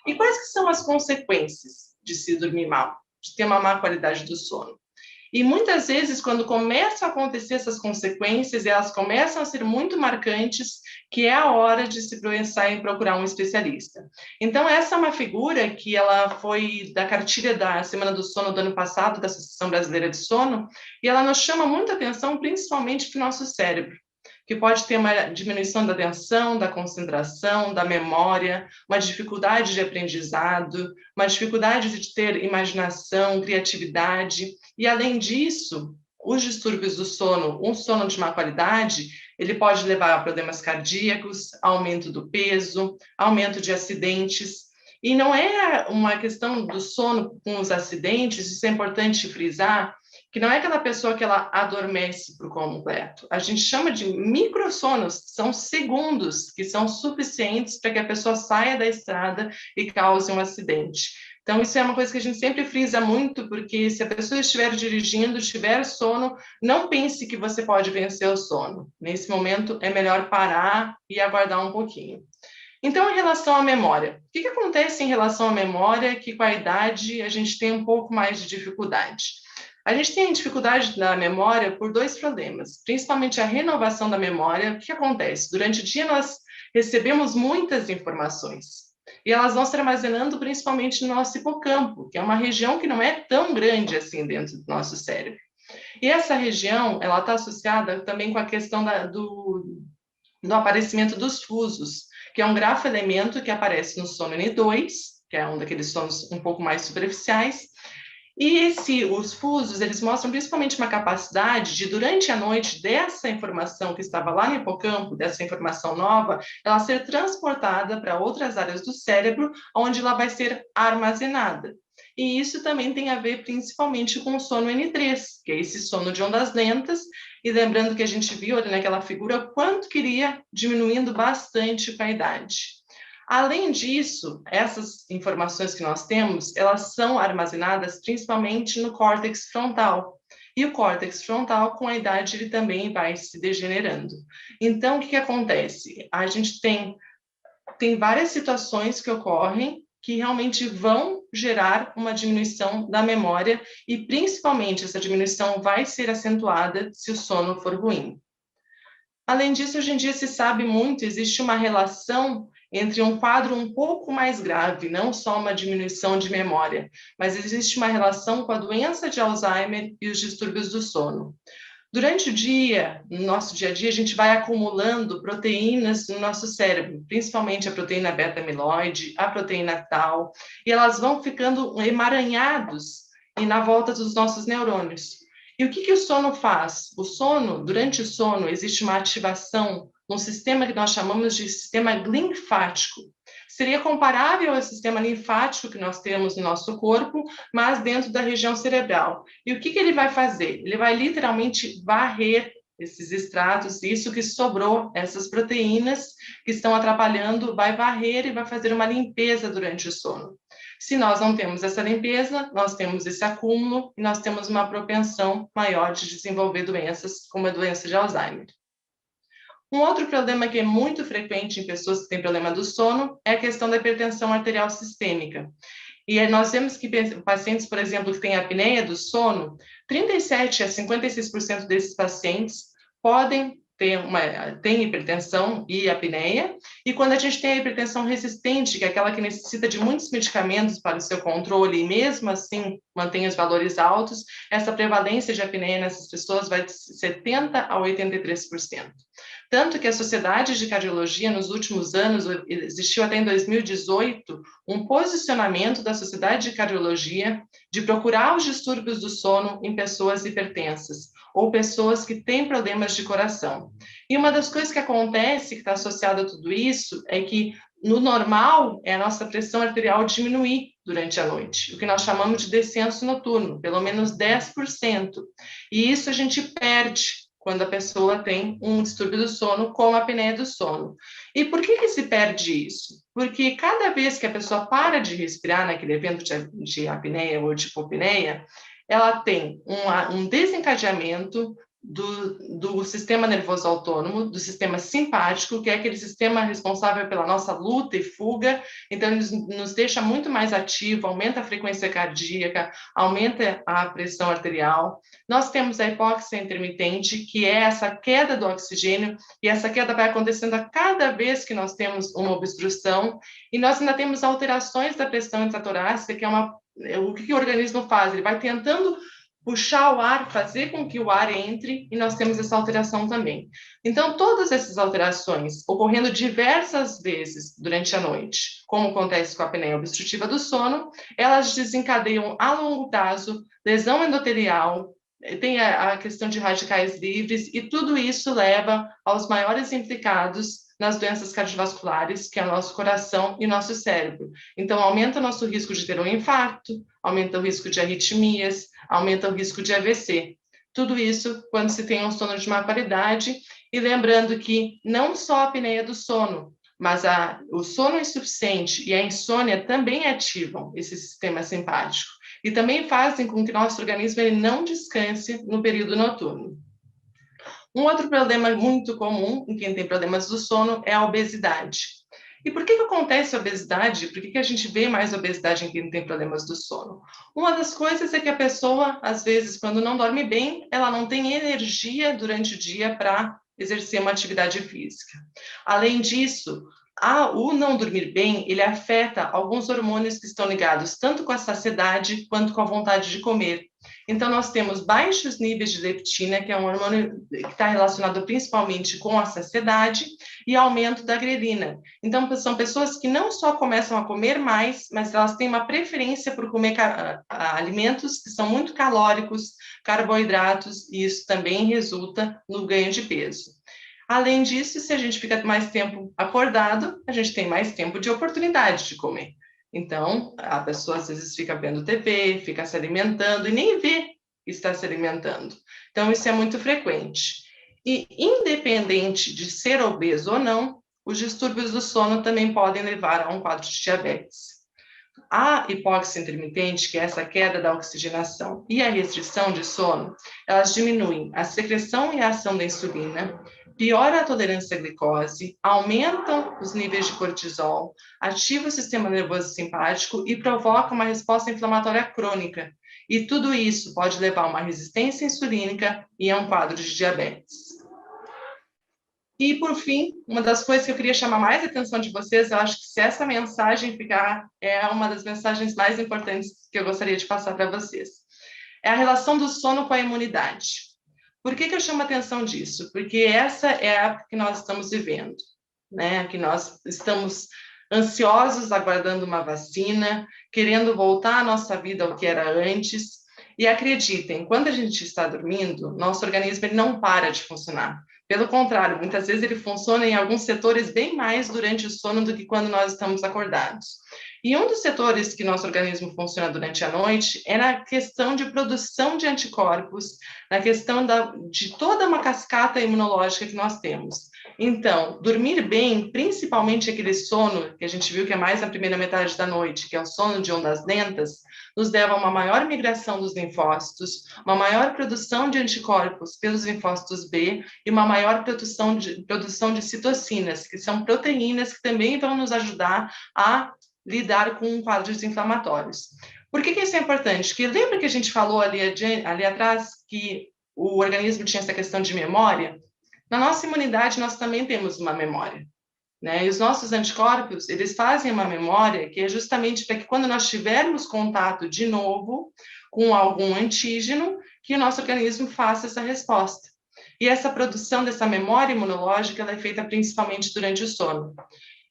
E quais que são as consequências de se dormir mal, de ter uma má qualidade do sono? E muitas vezes, quando começam a acontecer essas consequências, elas começam a ser muito marcantes, que é a hora de se pensar em procurar um especialista. Então, essa é uma figura que ela foi da cartilha da Semana do Sono do ano passado, da Associação Brasileira de Sono, e ela nos chama muita atenção, principalmente para o nosso cérebro, que pode ter uma diminuição da atenção, da concentração, da memória, uma dificuldade de aprendizado, uma dificuldade de ter imaginação, criatividade. E, além disso, os distúrbios do sono, um sono de má qualidade, ele pode levar a problemas cardíacos, aumento do peso, aumento de acidentes. E não é uma questão do sono com os acidentes, isso é importante frisar, que não é aquela pessoa que ela adormece por completo. A gente chama de microsonos, são segundos que são suficientes para que a pessoa saia da estrada e cause um acidente. Então, isso é uma coisa que a gente sempre frisa muito, porque se a pessoa estiver dirigindo, tiver sono, não pense que você pode vencer o sono. Nesse momento, é melhor parar e aguardar um pouquinho. Então, em relação à memória, o que acontece em relação à memória que com a idade a gente tem um pouco mais de dificuldade? A gente tem dificuldade na memória por 2 problemas, principalmente a renovação da memória. O que acontece? Durante o dia nós recebemos muitas informações e elas vão se armazenando principalmente no nosso hipocampo, que é uma região que não é tão grande assim dentro do nosso cérebro. E essa região, ela está associada também com a questão do aparecimento dos fusos, que é um grafo-elemento que aparece no sono N2, que é um daqueles sonos um pouco mais superficiais. E os fusos, eles mostram principalmente uma capacidade de, durante a noite, dessa informação que estava lá no hipocampo, dessa informação nova, ela ser transportada para outras áreas do cérebro, onde ela vai ser armazenada. E isso também tem a ver principalmente com o sono N3, que é esse sono de ondas lentas, e lembrando que a gente viu ali naquela figura quanto que iria diminuindo bastante com a idade. Além disso, essas informações que nós temos, elas são armazenadas principalmente no córtex frontal. E o córtex frontal, com a idade, ele também vai se degenerando. Então, o que acontece? A gente tem várias situações que ocorrem que realmente vão gerar uma diminuição da memória e, principalmente, essa diminuição vai ser acentuada se o sono for ruim. Além disso, hoje em dia se sabe muito, existe uma relação entre um quadro um pouco mais grave, não só uma diminuição de memória, mas existe uma relação com a doença de Alzheimer e os distúrbios do sono. Durante o dia, no nosso dia a dia, a gente vai acumulando proteínas no nosso cérebro, principalmente a proteína beta-amiloide, a proteína tau, e elas vão ficando emaranhados e na volta dos nossos neurônios. E o que o sono faz? Durante o sono, existe uma ativação num sistema que nós chamamos de sistema linfático. Seria comparável ao sistema linfático que nós temos no nosso corpo, mas dentro da região cerebral. E o que ele vai fazer? Ele vai literalmente varrer esses extratos, isso que sobrou, essas proteínas que estão atrapalhando, vai varrer e vai fazer uma limpeza durante o sono. Se nós não temos essa limpeza, nós temos esse acúmulo e nós temos uma propensão maior de desenvolver doenças como a doença de Alzheimer. Um outro problema que é muito frequente em pessoas que têm problema do sono é a questão da hipertensão arterial sistêmica. E nós vemos que pacientes, por exemplo, que têm apneia do sono, 37 a 56% desses pacientes podem tem hipertensão e apneia, e quando a gente tem a hipertensão resistente, que é aquela que necessita de muitos medicamentos para o seu controle, e mesmo assim mantém os valores altos, essa prevalência de apneia nessas pessoas vai de 70% a 83%. Tanto que a Sociedade de Cardiologia, nos últimos anos, existiu até em 2018, um posicionamento da Sociedade de Cardiologia de procurar os distúrbios do sono em pessoas hipertensas, ou pessoas que têm problemas de coração. E uma das coisas que acontece, que está associada a tudo isso, é que no normal é a nossa pressão arterial diminuir durante a noite, o que nós chamamos de descenso noturno, pelo menos 10%. E isso a gente perde quando a pessoa tem um distúrbio do sono, como a apneia do sono. E por que se perde isso? Porque cada vez que a pessoa para de respirar naquele evento de apneia ou de hipopneia, ela tem um desencadeamento do sistema nervoso autônomo, do sistema simpático, que é aquele sistema responsável pela nossa luta e fuga. Então, ele nos deixa muito mais ativo, aumenta a frequência cardíaca, aumenta a pressão arterial. Nós temos a hipóxia intermitente, que é essa queda do oxigênio, e essa queda vai acontecendo a cada vez que nós temos uma obstrução, e nós ainda temos alterações da pressão intratorácica, que é o que o organismo faz? Ele vai tentando puxar o ar, fazer com que o ar entre, e nós temos essa alteração também. Então, todas essas alterações ocorrendo diversas vezes durante a noite, como acontece com a apneia obstrutiva do sono, elas desencadeiam a longo prazo lesão endotelial, tem a questão de radicais livres, e tudo isso leva aos maiores implicados nas doenças cardiovasculares, que é o nosso coração e nosso cérebro. Então, aumenta o nosso risco de ter um infarto, aumenta o risco de arritmias, aumenta o risco de AVC. Tudo isso quando se tem um sono de má qualidade, e lembrando que não só a apneia do sono, mas o sono insuficiente e a insônia também ativam esse sistema simpático, e também fazem com que nosso organismo ele não descanse no período noturno. Um outro problema muito comum em quem tem problemas do sono é a obesidade. E por que acontece a obesidade? Por que a gente vê mais obesidade em quem tem problemas do sono? Uma das coisas é que a pessoa, às vezes, quando não dorme bem, ela não tem energia durante o dia para exercer uma atividade física. Além disso, o não dormir bem, ele afeta alguns hormônios que estão ligados tanto com a saciedade quanto com a vontade de comer. Então, nós temos baixos níveis de leptina, que é um hormônio que está relacionado principalmente com a saciedade, e aumento da grelina. Então, são pessoas que não só começam a comer mais, mas elas têm uma preferência por comer alimentos que são muito calóricos, carboidratos, e isso também resulta no ganho de peso. Além disso, se a gente fica mais tempo acordado, a gente tem mais tempo de oportunidade de comer. Então, a pessoa às vezes fica vendo TV, fica se alimentando e nem vê que está se alimentando. Então, isso é muito frequente. E independente de ser obeso ou não, os distúrbios do sono também podem levar a um quadro de diabetes. A hipóxia intermitente, que é essa queda da oxigenação, e a restrição de sono, elas diminuem a secreção e a ação da insulina, piora a tolerância à glicose, aumentam os níveis de cortisol, ativa o sistema nervoso simpático e provoca uma resposta inflamatória crônica. E tudo isso pode levar a uma resistência insulínica e a um quadro de diabetes. E, por fim, uma das coisas que eu queria chamar mais a atenção de vocês, eu acho que se essa mensagem ficar, é uma das mensagens mais importantes que eu gostaria de passar para vocês, é a relação do sono com a imunidade. Por que eu chamo a atenção disso? Porque essa é a época que nós estamos vivendo, né? Que nós estamos ansiosos, aguardando uma vacina, querendo voltar a nossa vida ao que era antes. E acreditem, quando a gente está dormindo, nosso organismo ele não para de funcionar. Pelo contrário, muitas vezes ele funciona em alguns setores bem mais durante o sono do que quando nós estamos acordados. E um dos setores que nosso organismo funciona durante a noite é na questão de produção de anticorpos, na questão de toda uma cascata imunológica que nós temos. Então, dormir bem, principalmente aquele sono que a gente viu que é mais na primeira metade da noite, que é o sono de ondas lentas, nos leva a uma maior migração dos linfócitos, uma maior produção de anticorpos pelos linfócitos B e uma maior produção de citocinas, que são proteínas que também vão nos ajudar a lidar com quadros inflamatórios. Por que isso é importante? Porque lembra que a gente falou ali atrás que o organismo tinha essa questão de memória? Na nossa imunidade, nós também temos uma memória, né? E os nossos anticorpos, eles fazem uma memória que é justamente para que quando nós tivermos contato de novo com algum antígeno, que o nosso organismo faça essa resposta. E essa produção dessa memória imunológica, ela é feita principalmente durante o sono.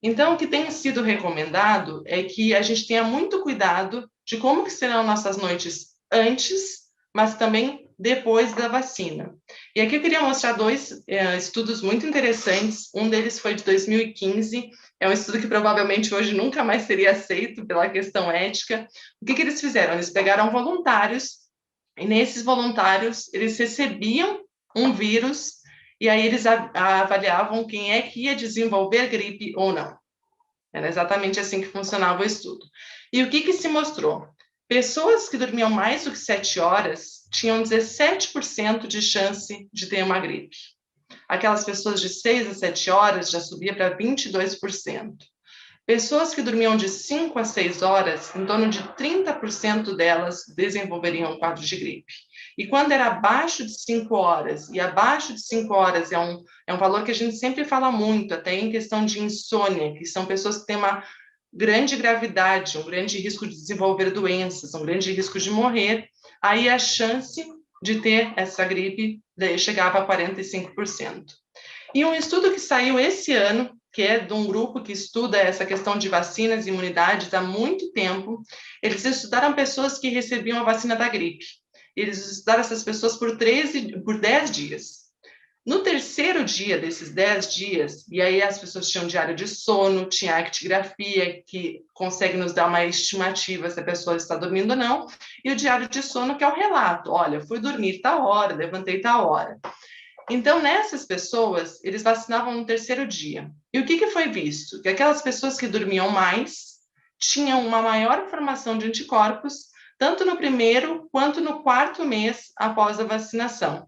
Então, o que tem sido recomendado é que a gente tenha muito cuidado de como que serão nossas noites antes, mas também depois da vacina. E aqui eu queria mostrar dois estudos muito interessantes. Um deles foi de 2015, é um estudo que provavelmente hoje nunca mais seria aceito pela questão ética. O que eles fizeram? Eles pegaram voluntários, e nesses voluntários eles recebiam um vírus, e aí eles avaliavam quem é que ia desenvolver gripe ou não. Era exatamente assim que funcionava o estudo. E o que se mostrou? Pessoas que dormiam mais do que 7 horas tinham 17% de chance de ter uma gripe. Aquelas pessoas de 6 a 7 horas já subia para 22%. Pessoas que dormiam de 5 a 6 horas, em torno de 30% delas desenvolveriam um quadro de gripe. E quando era abaixo de 5 horas, e abaixo de 5 horas é um valor que a gente sempre fala muito, até em questão de insônia, que são pessoas que têm uma grande gravidade, um grande risco de desenvolver doenças, um grande risco de morrer, aí a chance de ter essa gripe chegava a 45%. E um estudo que saiu esse ano, que é de um grupo que estuda essa questão de vacinas e imunidades há muito tempo, eles estudaram pessoas que recebiam a vacina da gripe. Eles estudaram essas pessoas por 10 dias. No terceiro dia desses 10 dias, e aí as pessoas tinham diário de sono, tinha actigrafia, que consegue nos dar uma estimativa se a pessoa está dormindo ou não, e o diário de sono, que é o relato. Olha, fui dormir tal hora, levantei tal hora. Então, nessas pessoas, eles vacinavam no terceiro dia. E o que foi visto? Que aquelas pessoas que dormiam mais tinham uma maior formação de anticorpos, tanto no primeiro quanto no quarto mês após a vacinação.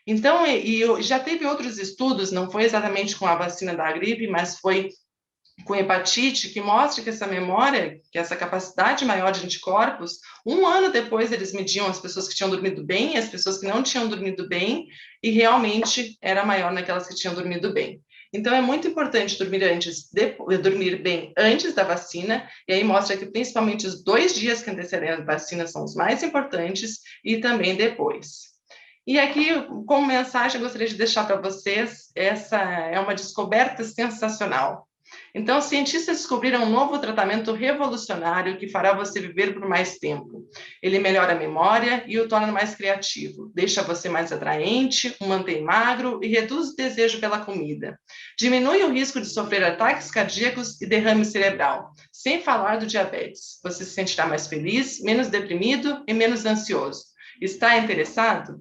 Então, e já teve outros estudos, não foi exatamente com a vacina da gripe, mas foi com hepatite, que mostra que essa memória, que essa capacidade maior de anticorpos, 1 ano depois eles mediam as pessoas que tinham dormido bem e as pessoas que não tinham dormido bem, e realmente era maior naquelas que tinham dormido bem. Então, é muito importante dormir bem antes da vacina, e aí mostra que principalmente os 2 dias que antecedem a vacina são os mais importantes, e também depois. E aqui, como mensagem, eu gostaria de deixar para vocês, essa é uma descoberta sensacional. Então, os cientistas descobriram um novo tratamento revolucionário que fará você viver por mais tempo. Ele melhora a memória e o torna mais criativo, deixa você mais atraente, o mantém magro e reduz o desejo pela comida. Diminui o risco de sofrer ataques cardíacos e derrame cerebral, sem falar do diabetes. Você se sentirá mais feliz, menos deprimido e menos ansioso. Está interessado?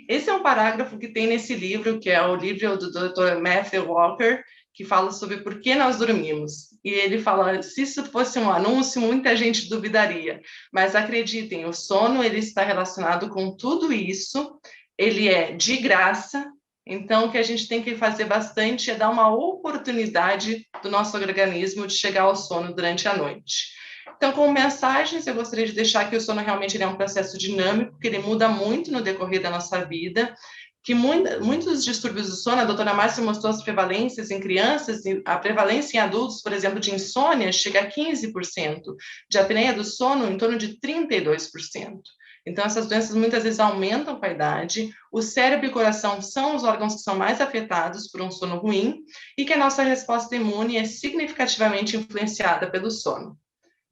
Esse é um parágrafo que tem nesse livro, que é o livro do Dr. Matthew Walker, que fala sobre por que nós dormimos. E ele fala, se isso fosse um anúncio, muita gente duvidaria. Mas acreditem, o sono ele está relacionado com tudo isso, ele é de graça, então o que a gente tem que fazer bastante é dar uma oportunidade do nosso organismo de chegar ao sono durante a noite. Então, como mensagens, eu gostaria de deixar que o sono realmente ele é um processo dinâmico, que ele muda muito no decorrer da nossa vida, que muitos distúrbios do sono, a doutora Márcia mostrou as prevalências em crianças, a prevalência em adultos, por exemplo, de insônia, chega a 15%, de apneia do sono, em torno de 32%. Então, essas doenças muitas vezes aumentam com a idade, o cérebro e o coração são os órgãos que são mais afetados por um sono ruim, e que a nossa resposta imune é significativamente influenciada pelo sono.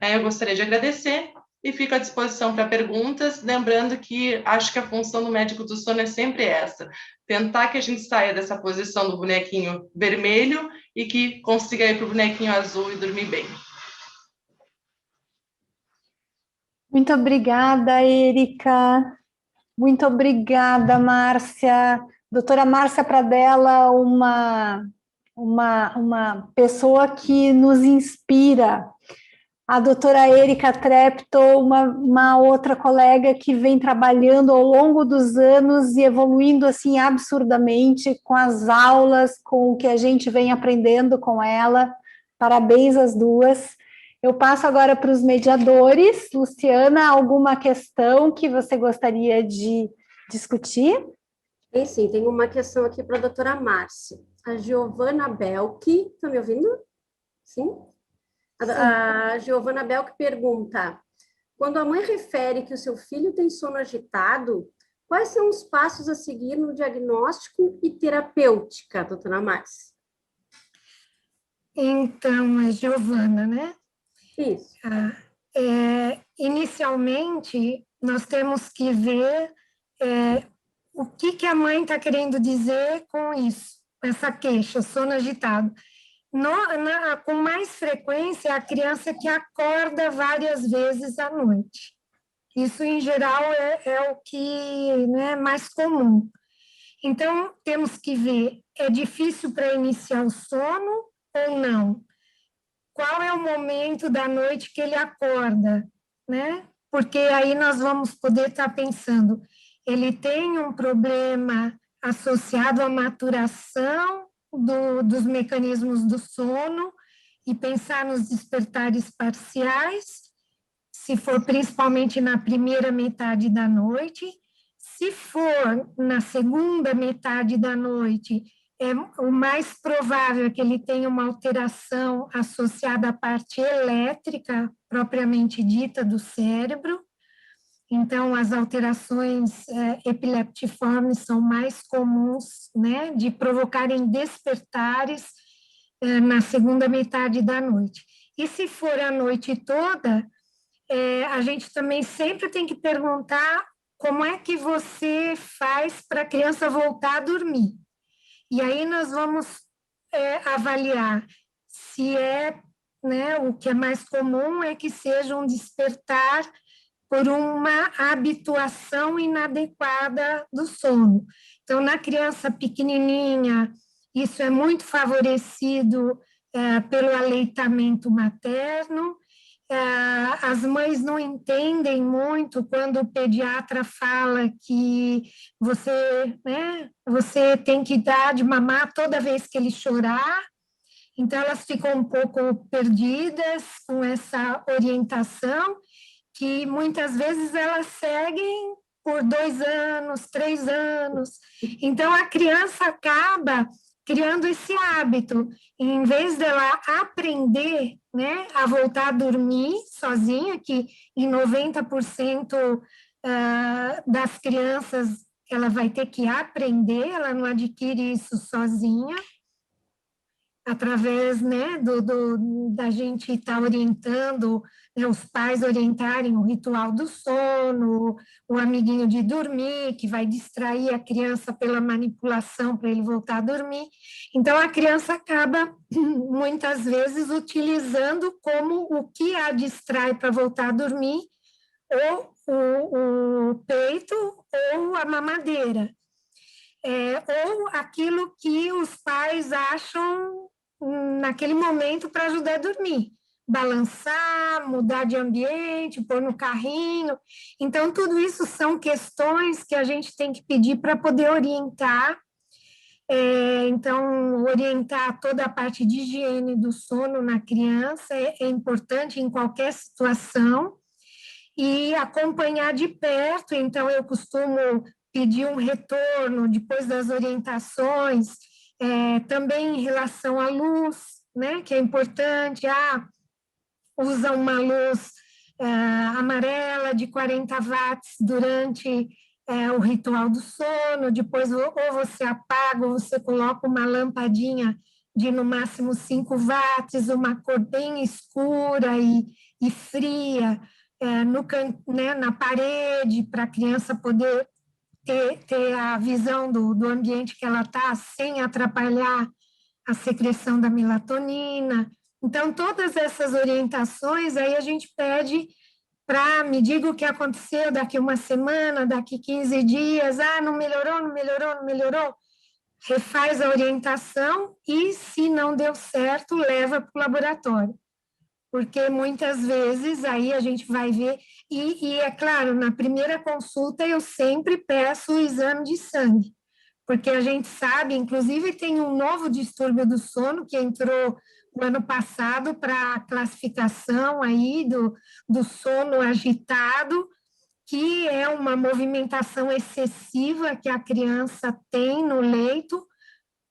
Eu gostaria de agradecer e fico à disposição para perguntas, lembrando que acho que a função do médico do sono é sempre essa, tentar que a gente saia dessa posição do bonequinho vermelho e que consiga ir para o bonequinho azul e dormir bem. Muito obrigada, Érica. Muito obrigada, Márcia. Doutora Márcia Pradella, uma pessoa que nos inspira. A doutora Érica Treptow, uma outra colega que vem trabalhando ao longo dos anos e evoluindo assim absurdamente com as aulas, com o que a gente vem aprendendo com ela. Parabéns às duas. Eu passo agora para os mediadores. Luciana, alguma questão que você gostaria de discutir? Sim, tem uma questão aqui para a doutora Márcia. A Giovana Belk, está me ouvindo? Sim? A Giovana Belk pergunta, quando a mãe refere que o seu filho tem sono agitado, quais são os passos a seguir no diagnóstico e terapêutica, doutora Márcia? Então, é Giovana, né? Isso. Inicialmente, nós temos que ver o que a mãe está querendo dizer com isso, com essa queixa, sono agitado. Com mais frequência, a criança que acorda várias vezes à noite. Isso, em geral, é o que é mais comum. Então, temos que ver, é difícil para iniciar o sono ou não? Qual é o momento da noite que ele acorda, né? Porque aí nós vamos poder estar pensando, ele tem um problema associado à maturação dos mecanismos do sono e pensar nos despertares parciais, se for principalmente na primeira metade da noite. Se for na segunda metade da noite, o mais provável é que ele tenha uma alteração associada à parte elétrica, propriamente dita, do cérebro. Então, as alterações epileptiformes são mais comuns, né, de provocarem despertares na segunda metade da noite. E se for a noite toda, a gente também sempre tem que perguntar como é que você faz para a criança voltar a dormir. E aí nós vamos avaliar se né, o que é mais comum é que seja um despertar por uma habituação inadequada do sono. Então, na criança pequenininha, isso é muito favorecido pelo aleitamento materno. As mães não entendem muito quando o pediatra fala que você tem que dar de mamar toda vez que ele chorar. Então, elas ficam um pouco perdidas com essa orientação, que muitas vezes elas seguem por 2 anos, 3 anos. Então, a criança acaba criando esse hábito, em vez dela aprender, né, a voltar a dormir sozinha, que em 90% das crianças ela vai ter que aprender, ela não adquire isso sozinha, através, né, da gente estar orientando, né, os pais orientarem o ritual do sono, o amiguinho de dormir, que vai distrair a criança pela manipulação para ele voltar a dormir. Então, a criança acaba, muitas vezes, utilizando como o que a distrai para voltar a dormir, ou o peito ou a mamadeira. Ou aquilo que os pais acham naquele momento para ajudar a dormir. Balançar, mudar de ambiente, pôr no carrinho. Então, tudo isso são questões que a gente tem que pedir para poder orientar. Então, orientar toda a parte de higiene do sono na criança é importante em qualquer situação e acompanhar de perto. Então, eu costumo pedir um retorno depois das orientações, também em relação à luz, né, que é importante. Usa uma luz amarela de 40 watts durante o ritual do sono, depois ou você apaga ou você coloca uma lampadinha de no máximo 5 watts, uma cor bem escura e fria na parede, para a criança poder ter a visão do ambiente que ela está, sem atrapalhar a secreção da melatonina. Então, todas essas orientações, aí a gente pede para me diga o que aconteceu daqui uma semana, daqui 15 dias, não melhorou, não melhorou, não melhorou, refaz a orientação e, se não deu certo, leva para o laboratório. Porque muitas vezes aí a gente vai ver, e é claro, na primeira consulta eu sempre peço o exame de sangue, porque a gente sabe, inclusive tem um novo distúrbio do sono que entrou no ano passado para a classificação aí do sono agitado, que é uma movimentação excessiva que a criança tem no leito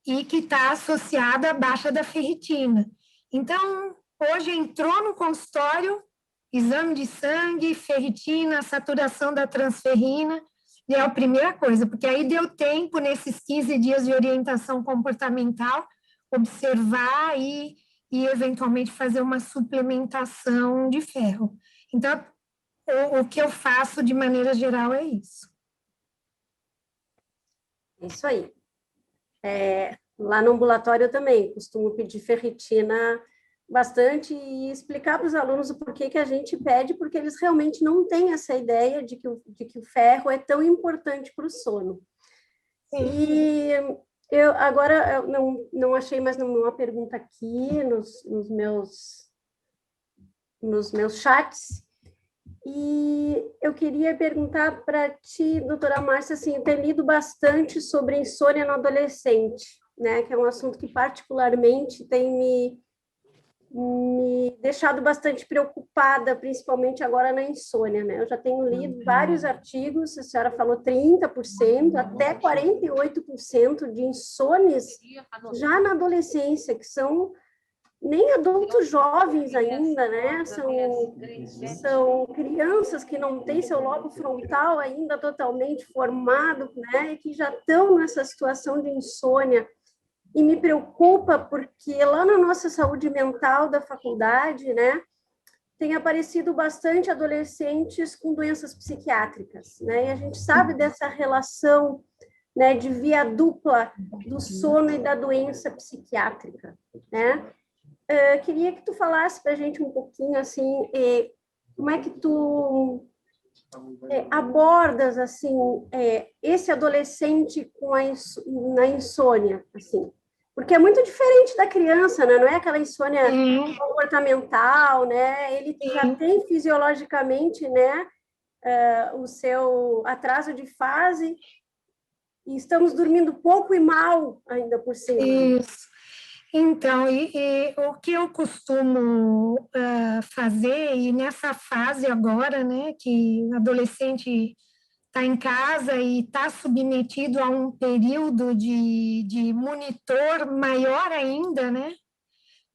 e que está associada à baixa da ferritina. Então, hoje entrou no consultório, exame de sangue, ferritina, saturação da transferrina, e é a primeira coisa, porque aí deu tempo, nesses 15 dias de orientação comportamental, observar e eventualmente fazer uma suplementação de ferro. Então, o que eu faço de maneira geral é isso. Isso aí. Lá no ambulatório eu também costumo pedir ferritina bastante e explicar para os alunos o porquê que a gente pede, porque eles realmente não têm essa ideia de que o ferro é tão importante para o sono. Sim. E eu agora não achei mais nenhuma pergunta aqui nos meus chats, e eu queria perguntar para ti, doutora Márcia, assim, eu tenho lido bastante sobre insônia no adolescente, né, que é um assunto que particularmente tem me deixado bastante preocupada, principalmente agora na insônia, né? Eu já tenho lido vários artigos, a senhora falou 30%, até 48% de insônias já na adolescência, que são nem adultos jovens ainda, né? São crianças que não têm seu lobo frontal ainda totalmente formado, né? E que já estão nessa situação de insônia. E me preocupa porque lá na nossa saúde mental da faculdade, né, tem aparecido bastante adolescentes com doenças psiquiátricas, né, e a gente sabe dessa relação, né, de via dupla do sono e da doença psiquiátrica, né. Queria que tu falasse para a gente um pouquinho, assim, como é que tu abordas, assim, esse adolescente na insônia, assim. Porque é muito diferente da criança, né? Não é aquela insônia comportamental, né? Ele já tem fisiologicamente, né, o seu atraso de fase, e estamos dormindo pouco e mal ainda por cima. Isso. Então, o que eu costumo fazer, e nessa fase agora, né, que o adolescente está em casa e está submetido a um período de monitor maior ainda, né?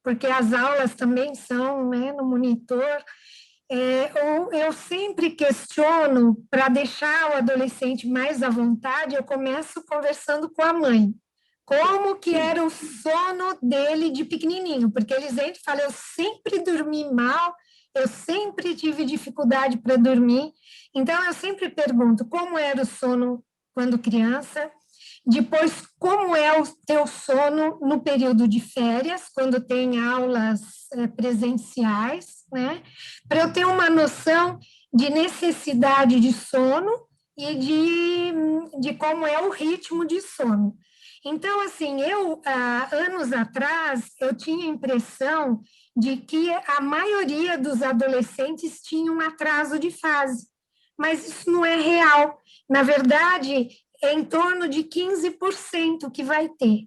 Porque as aulas também são, né, no monitor. Eu sempre questiono, para deixar o adolescente mais à vontade, eu começo conversando com a mãe. Como que era o sono dele de pequenininho? Porque eles entram e falam, eu sempre dormi mal, eu sempre tive dificuldade para dormir. Então, eu sempre pergunto como era o sono quando criança, depois, como é o teu sono no período de férias, quando tem aulas presenciais, né? Para eu ter uma noção de necessidade de sono e de como é o ritmo de sono. Então, assim, anos atrás, eu tinha a impressão de que a maioria dos adolescentes tinha um atraso de fase, mas isso não é real. Na verdade, é em torno de 15% que vai ter.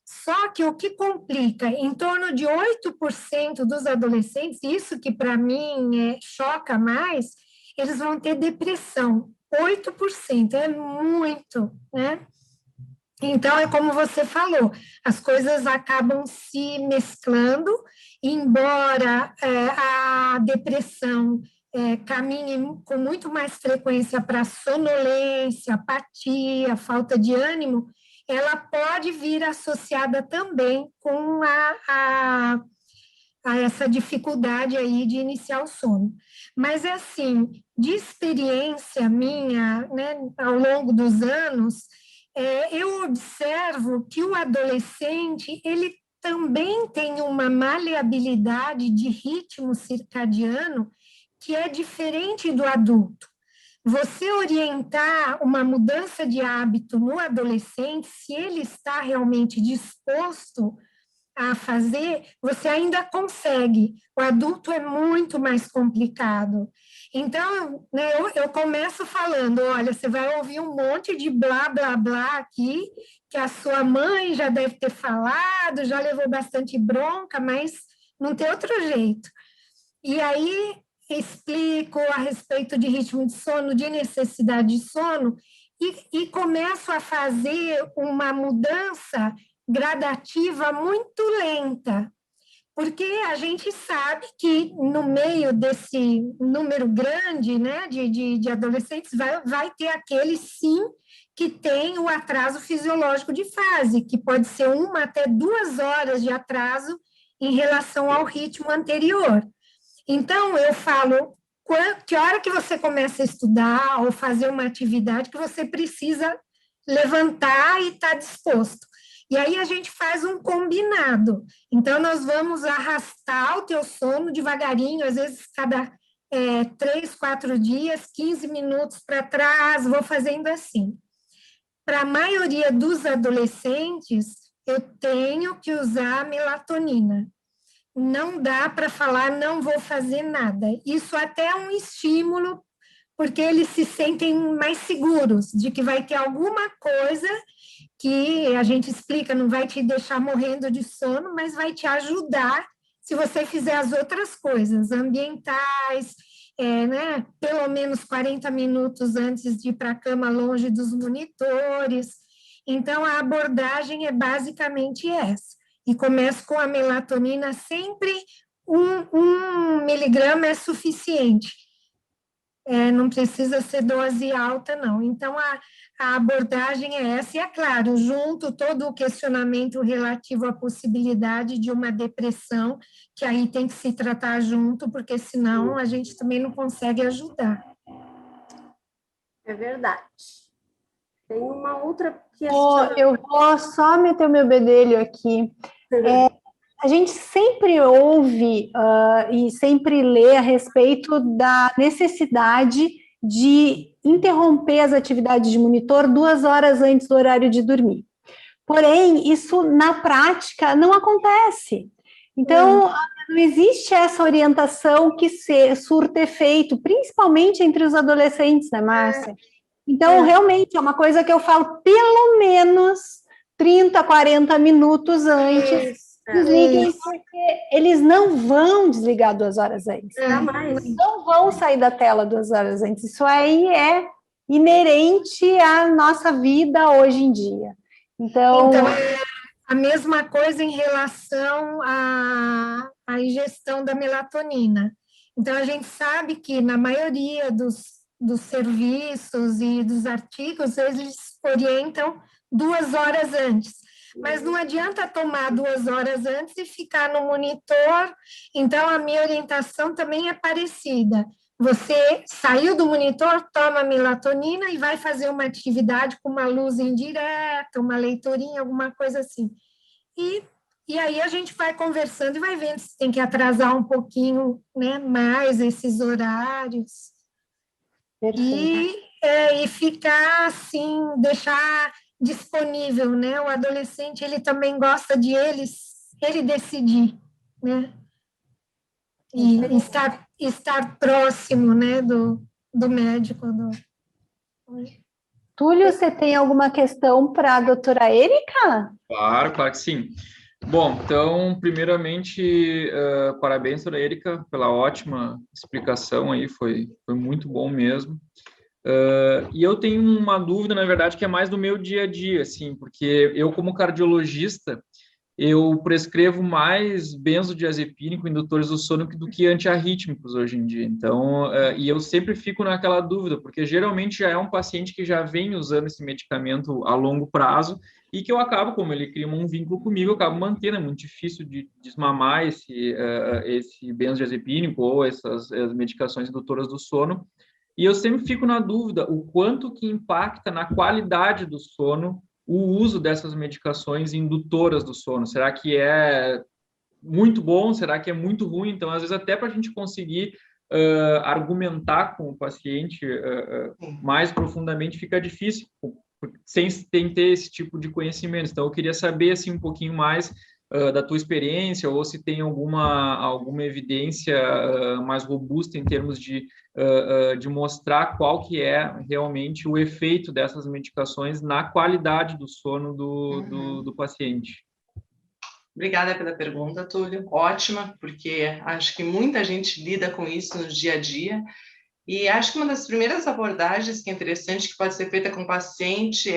Só que o que complica, em torno de 8% dos adolescentes, isso que para mim choca mais, eles vão ter depressão. 8% é muito, né? Então, é como você falou, as coisas acabam se mesclando, embora a depressão caminhe com muito mais frequência para sonolência, apatia, falta de ânimo, ela pode vir associada também com a essa dificuldade aí de iniciar o sono. Mas, é assim, de experiência minha, né, ao longo dos anos, eu observo que o adolescente, ele também tem uma maleabilidade de ritmo circadiano que é diferente do adulto. Você orientar uma mudança de hábito no adolescente, se ele está realmente disposto a fazer, você ainda consegue. O adulto é muito mais complicado. Então, né, eu começo falando, olha, você vai ouvir um monte de blá, blá, blá aqui, que a sua mãe já deve ter falado, já levou bastante bronca, mas não tem outro jeito. E aí, explico a respeito de ritmo de sono, de necessidade de sono, e começo a fazer uma mudança gradativa muito lenta, porque a gente sabe que no meio desse número grande, né, de adolescentes, vai ter aqueles, sim, que tem o atraso fisiológico de fase, que pode ser 1 até 2 horas de atraso em relação ao ritmo anterior. Então, eu falo, que hora que você começa a estudar ou fazer uma atividade que você precisa levantar e estar disposto. E aí a gente faz um combinado. Então, nós vamos arrastar o teu sono devagarinho, às vezes cada 3, 4 dias, 15 minutos para trás, vou fazendo assim. Para a maioria dos adolescentes, eu tenho que usar melatonina. Não dá para falar, não vou fazer nada. Isso até é um estímulo, porque eles se sentem mais seguros de que vai ter alguma coisa que a gente explica, não vai te deixar morrendo de sono, mas vai te ajudar se você fizer as outras coisas ambientais, né? Pelo menos 40 minutos antes de ir para a cama, longe dos monitores. Então, a abordagem é basicamente essa. E começo com a melatonina, sempre 1 miligrama é suficiente. Não precisa ser dose alta, não. Então, a abordagem é essa, e é claro, junto todo o questionamento relativo à possibilidade de uma depressão, que aí tem que se tratar junto, porque senão a gente também não consegue ajudar. É verdade. Tem uma outra questão. Eu vou só meter o meu bedelho aqui. A gente sempre ouve e sempre lê a respeito da necessidade de interromper as atividades de monitor 2 horas antes do horário de dormir. Porém, isso na prática não acontece. Então, não existe essa orientação que surta efeito, principalmente entre os adolescentes, né, Márcia? Então, realmente, é uma coisa que eu falo, pelo menos 30, 40 minutos antes, desliguem, porque eles não vão desligar 2 horas antes. Eles não vão sair da tela 2 horas antes. Isso aí é inerente à nossa vida hoje em dia. Então é a mesma coisa em relação à ingestão da melatonina. Então, a gente sabe que na maioria dos serviços e dos artigos, eles orientam 2 horas antes. Mas não adianta tomar 2 horas antes e ficar no monitor. Então, a minha orientação também é parecida. Você saiu do monitor, toma melatonina e vai fazer uma atividade com uma luz indireta, uma leitorinha, alguma coisa assim. E aí a gente vai conversando e vai vendo se tem que atrasar um pouquinho, né, mais esses horários. E ficar assim, deixar disponível, né? O adolescente, ele também gosta de ele decidir, né? E estar próximo, né, do médico. Túlio, você tem alguma questão para a doutora Érica? Claro, claro que sim. Bom, então, primeiramente, parabéns, doutora Érica, pela ótima explicação aí, foi muito bom mesmo. E eu tenho uma dúvida, na verdade, que é mais do meu dia a dia, assim, porque eu, como cardiologista, eu prescrevo mais benzodiazepínico, indutores do sono, do que antiarrítmicos hoje em dia. Então, e eu sempre fico naquela dúvida, porque geralmente já é um paciente que já vem usando esse medicamento a longo prazo e que eu acabo, como ele cria um vínculo comigo, eu acabo mantendo. É muito difícil de desmamar esse benzodiazepínico ou essas medicações indutoras do sono. E eu sempre fico na dúvida o quanto que impacta na qualidade do sono o uso dessas medicações indutoras do sono. Será que é muito bom? Será que é muito ruim? Então, às vezes, até para a gente conseguir argumentar com o paciente mais profundamente, fica difícil, sem ter esse tipo de conhecimento. Então, eu queria saber assim, um pouquinho mais da tua experiência, ou se tem alguma evidência mais robusta em termos de mostrar qual que é realmente o efeito dessas medicações na qualidade do sono do paciente. Obrigada pela pergunta, Túlio. Ótima, porque acho que muita gente lida com isso no dia a dia. E acho que uma das primeiras abordagens que é interessante, que pode ser feita com o paciente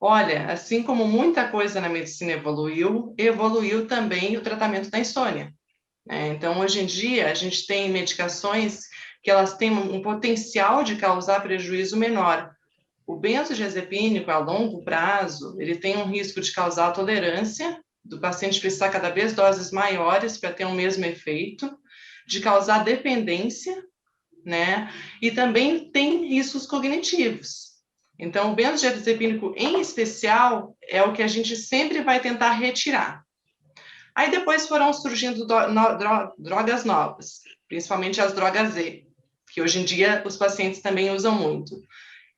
olha, assim como muita coisa na medicina evoluiu também o tratamento da insônia. Então, hoje em dia, a gente tem medicações que elas têm um potencial de causar prejuízo menor. O benzodiazepínico, a longo prazo, ele tem um risco de causar tolerância, do paciente precisar cada vez doses maiores para ter o mesmo efeito, de causar dependência, né? E também tem riscos cognitivos. Então, o benzodiazepínico, em especial, é o que a gente sempre vai tentar retirar. Aí depois foram surgindo drogas novas, principalmente as drogas Z, que hoje em dia os pacientes também usam muito.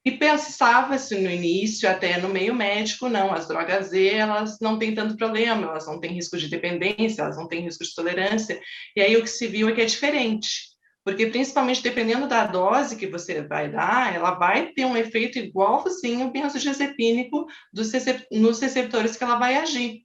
E pensava-se no início, até no meio médico, não, as drogas Z, elas não têm tanto problema, elas não têm risco de dependência, elas não têm risco de tolerância, e aí o que se viu é que é diferente. Porque, principalmente, dependendo da dose que você vai dar, ela vai ter um efeito igualzinho ao benzodiazepínico nos receptores que ela vai agir.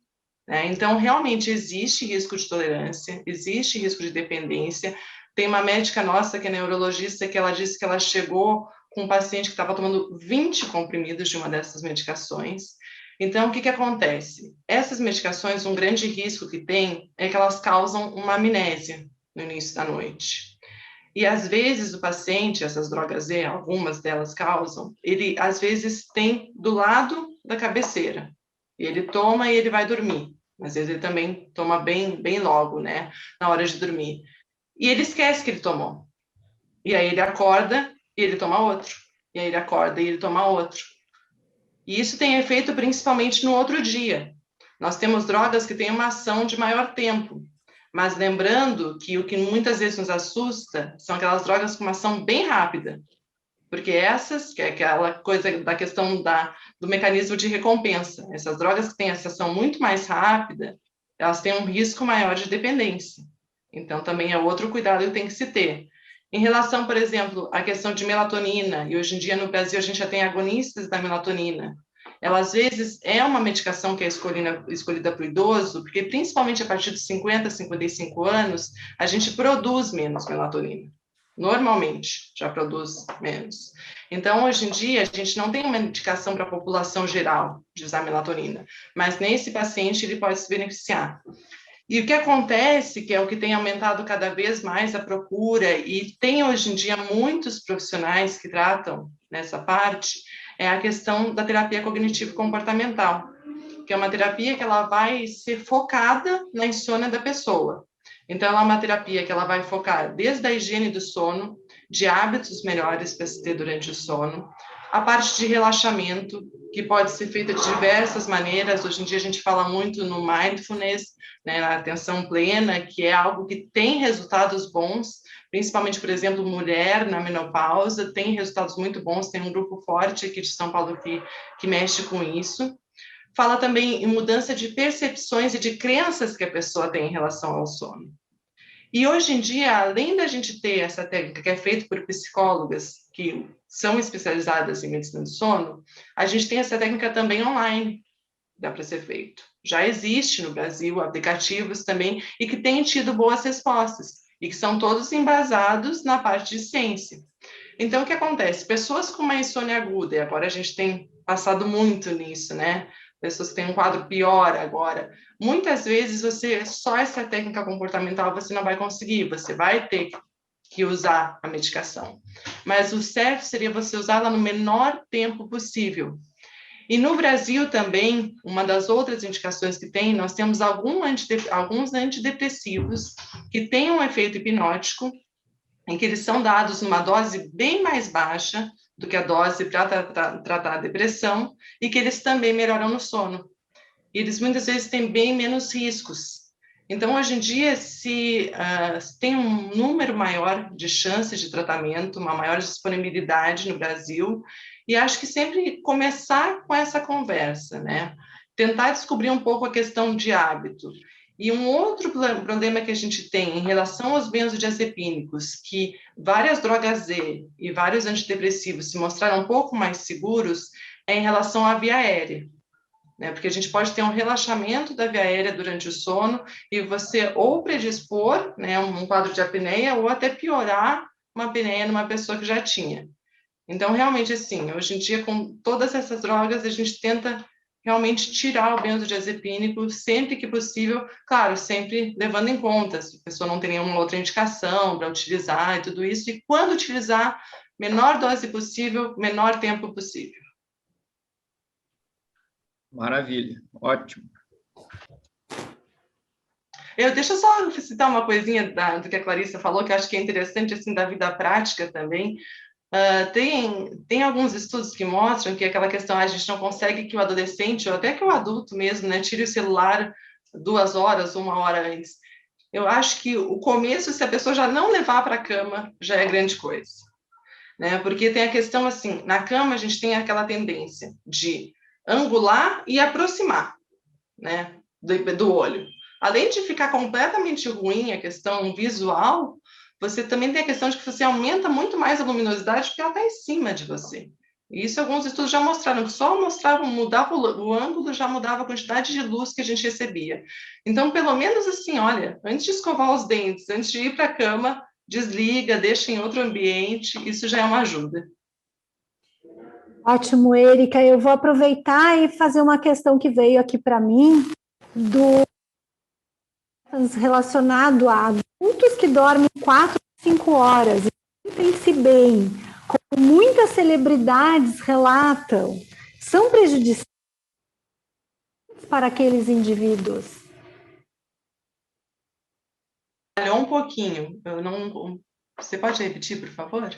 Então, realmente, existe risco de tolerância, existe risco de dependência. Tem uma médica nossa, que é neurologista, que ela disse que ela chegou com um paciente que estava tomando 20 comprimidos de uma dessas medicações. Então, o que acontece? Essas medicações, um grande risco que tem é que elas causam uma amnésia no início da noite. E, às vezes, o paciente, essas drogas Z, algumas delas causam, ele, às vezes, tem do lado da cabeceira. Ele toma e ele vai dormir. Às vezes, ele também toma bem logo, né, na hora de dormir. E ele esquece que ele tomou. E aí ele acorda e ele toma outro. E aí ele acorda e ele toma outro. E isso tem efeito principalmente no outro dia. Nós temos drogas que têm uma ação de maior tempo. Mas lembrando que o que muitas vezes nos assusta são aquelas drogas com uma ação bem rápida. Porque essas, que é aquela coisa da questão do mecanismo de recompensa, essas drogas que têm essa ação muito mais rápida, elas têm um risco maior de dependência. Então, também é outro cuidado que tem que se ter. Em relação, por exemplo, à questão de melatonina, e hoje em dia no Brasil a gente já tem agonistas da melatonina, ela às vezes é uma medicação que é escolhida para o idoso, porque principalmente a partir de 50, 55 anos, a gente produz menos melatonina. Normalmente, já produz menos. Então, hoje em dia, a gente não tem uma indicação para a população geral de usar melatonina, mas nesse paciente ele pode se beneficiar. E o que acontece, que é o que tem aumentado cada vez mais a procura, e tem hoje em dia muitos profissionais que tratam nessa parte, é a questão da terapia cognitivo-comportamental, que é uma terapia que ela vai ser focada na insônia da pessoa. Então, ela é uma terapia que ela vai focar desde a higiene do sono, de hábitos melhores para se ter durante o sono, a parte de relaxamento, que pode ser feita de diversas maneiras. Hoje em dia a gente fala muito no mindfulness, né, na atenção plena, que é algo que tem resultados bons, principalmente, por exemplo, mulher na menopausa, tem resultados muito bons, tem um grupo forte aqui de São Paulo que mexe com isso. Fala também em mudança de percepções e de crenças que a pessoa tem em relação ao sono. E hoje em dia, além da gente ter essa técnica que é feita por psicólogas que são especializadas em medicina do sono, a gente tem essa técnica também online, dá para ser feito. Já existe no Brasil aplicativos também e que têm tido boas respostas e que são todos embasados na parte de ciência. Então, o que acontece? Pessoas com uma insônia aguda, e agora a gente tem passado muito nisso, né? Pessoas que têm um quadro pior agora. Muitas vezes, só essa técnica comportamental você não vai conseguir, você vai ter que usar a medicação. Mas o certo seria você usá-la no menor tempo possível. E no Brasil também, uma das outras indicações que tem, nós temos alguns antidepressivos que têm um efeito hipnótico, em que eles são dados numa dose bem mais baixa do que a dose para tratar a depressão, e que eles também melhoram no sono. E eles muitas vezes têm bem menos riscos. Então, hoje em dia, se tem um número maior de chances de tratamento, uma maior disponibilidade no Brasil, e acho que sempre começar com essa conversa, né? Tentar descobrir um pouco a questão de hábito. E um outro problema que a gente tem em relação aos benzodiazepínicos, que várias drogas Z e vários antidepressivos se mostraram um pouco mais seguros, é em relação à via aérea, né? Porque a gente pode ter um relaxamento da via aérea durante o sono e você ou predispor, né, um quadro de apneia ou até piorar uma apneia numa pessoa que já tinha. Então, realmente, assim, hoje em dia, com todas essas drogas, a gente tenta realmente tirar o benzodiazepínico sempre que possível, claro, sempre levando em conta se a pessoa não tem nenhuma outra indicação para utilizar e tudo isso, e quando utilizar, menor dose possível, menor tempo possível. Maravilha, ótimo. Deixa eu só citar uma coisinha do que a Clarissa falou, que eu acho que é interessante, assim, da vida prática também. Tem alguns estudos que mostram que aquela questão, a gente não consegue que o adolescente, ou até que o adulto mesmo, né, tire o celular 2 horas, 1 hora antes. Eu acho que o começo, se a pessoa já não levar para a cama, já é grande coisa, né? Porque tem a questão, assim, na cama a gente tem aquela tendência de angular e aproximar, né, do olho. Além de ficar completamente ruim a questão visual, você também tem a questão de que você aumenta muito mais a luminosidade porque ela está em cima de você. E isso alguns estudos já mostraram, que só mudava o ângulo, já mudava a quantidade de luz que a gente recebia. Então, pelo menos assim, olha, antes de escovar os dentes, antes de ir para a cama, desliga, deixa em outro ambiente, isso já é uma ajuda. Ótimo, Érica. Eu vou aproveitar e fazer uma questão que veio aqui para mim, relacionado a adultos que dormem 4 a 5 horas e sentem-se bem, como muitas celebridades relatam, são prejudiciais para aqueles indivíduos. Um pouquinho, você pode repetir, por favor?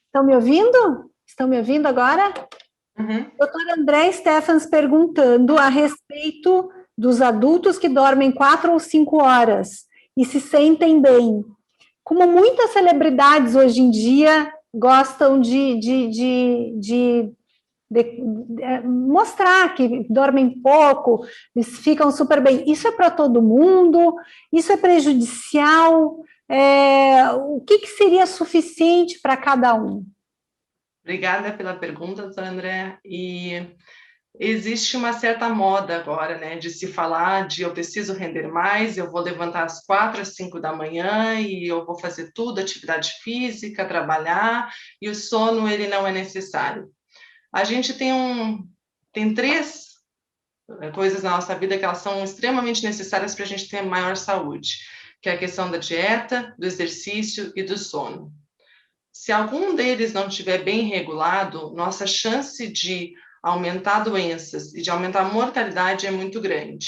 Estão me ouvindo? Estão me ouvindo agora? Uhum. Doutor André Stephens perguntando a respeito dos adultos que dormem 4 ou 5 horas e se sentem bem. Como muitas celebridades hoje em dia gostam de mostrar que dormem pouco, ficam super bem. Isso é para todo mundo? Isso é prejudicial? O que seria suficiente para cada um? Obrigada pela pergunta, doutor André. E existe uma certa moda agora, né, de se falar de eu preciso render mais, eu vou levantar às 4 às 5 da manhã e eu vou fazer tudo, atividade física, trabalhar, e o sono, ele não é necessário. A gente tem 3 coisas na nossa vida que elas são extremamente necessárias para a gente ter maior saúde, que é a questão da dieta, do exercício e do sono. Se algum deles não estiver bem regulado, nossa chance de aumentar doenças e de aumentar a mortalidade é muito grande.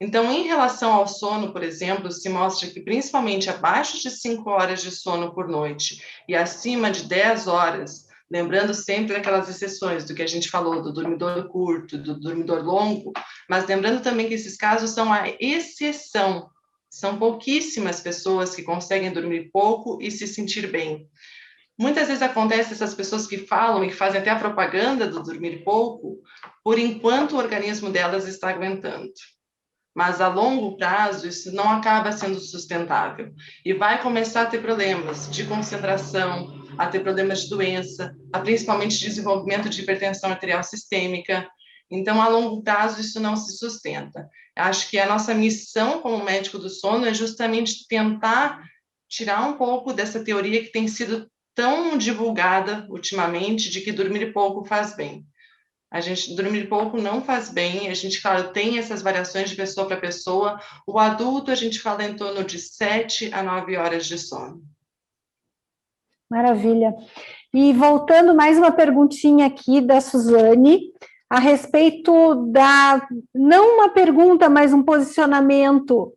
Então, em relação ao sono, por exemplo, se mostra que principalmente abaixo de 5 horas de sono por noite e acima de 10 horas, lembrando sempre daquelas exceções do que a gente falou, do dormidor curto, do dormidor longo, mas lembrando também que esses casos são a exceção, São pouquíssimas pessoas que conseguem dormir pouco e se sentir bem. Muitas vezes acontece essas pessoas que falam e fazem até a propaganda do dormir pouco, por enquanto o organismo delas está aguentando. Mas a longo prazo isso não acaba sendo sustentável e vai começar a ter problemas de concentração, a ter problemas de doença, a principalmente desenvolvimento de hipertensão arterial sistêmica. Então, a longo prazo, isso não se sustenta. Acho que a nossa missão como médico do sono é justamente tentar tirar um pouco dessa teoria que tem sido tão divulgada ultimamente de que dormir pouco faz bem. A gente dormir pouco não faz bem, a gente, claro, tem essas variações de pessoa para pessoa. O adulto, a gente fala em torno de 7 a 9 horas de sono. Maravilha. E voltando mais uma perguntinha aqui da Suzane, a respeito não uma pergunta, mas um posicionamento,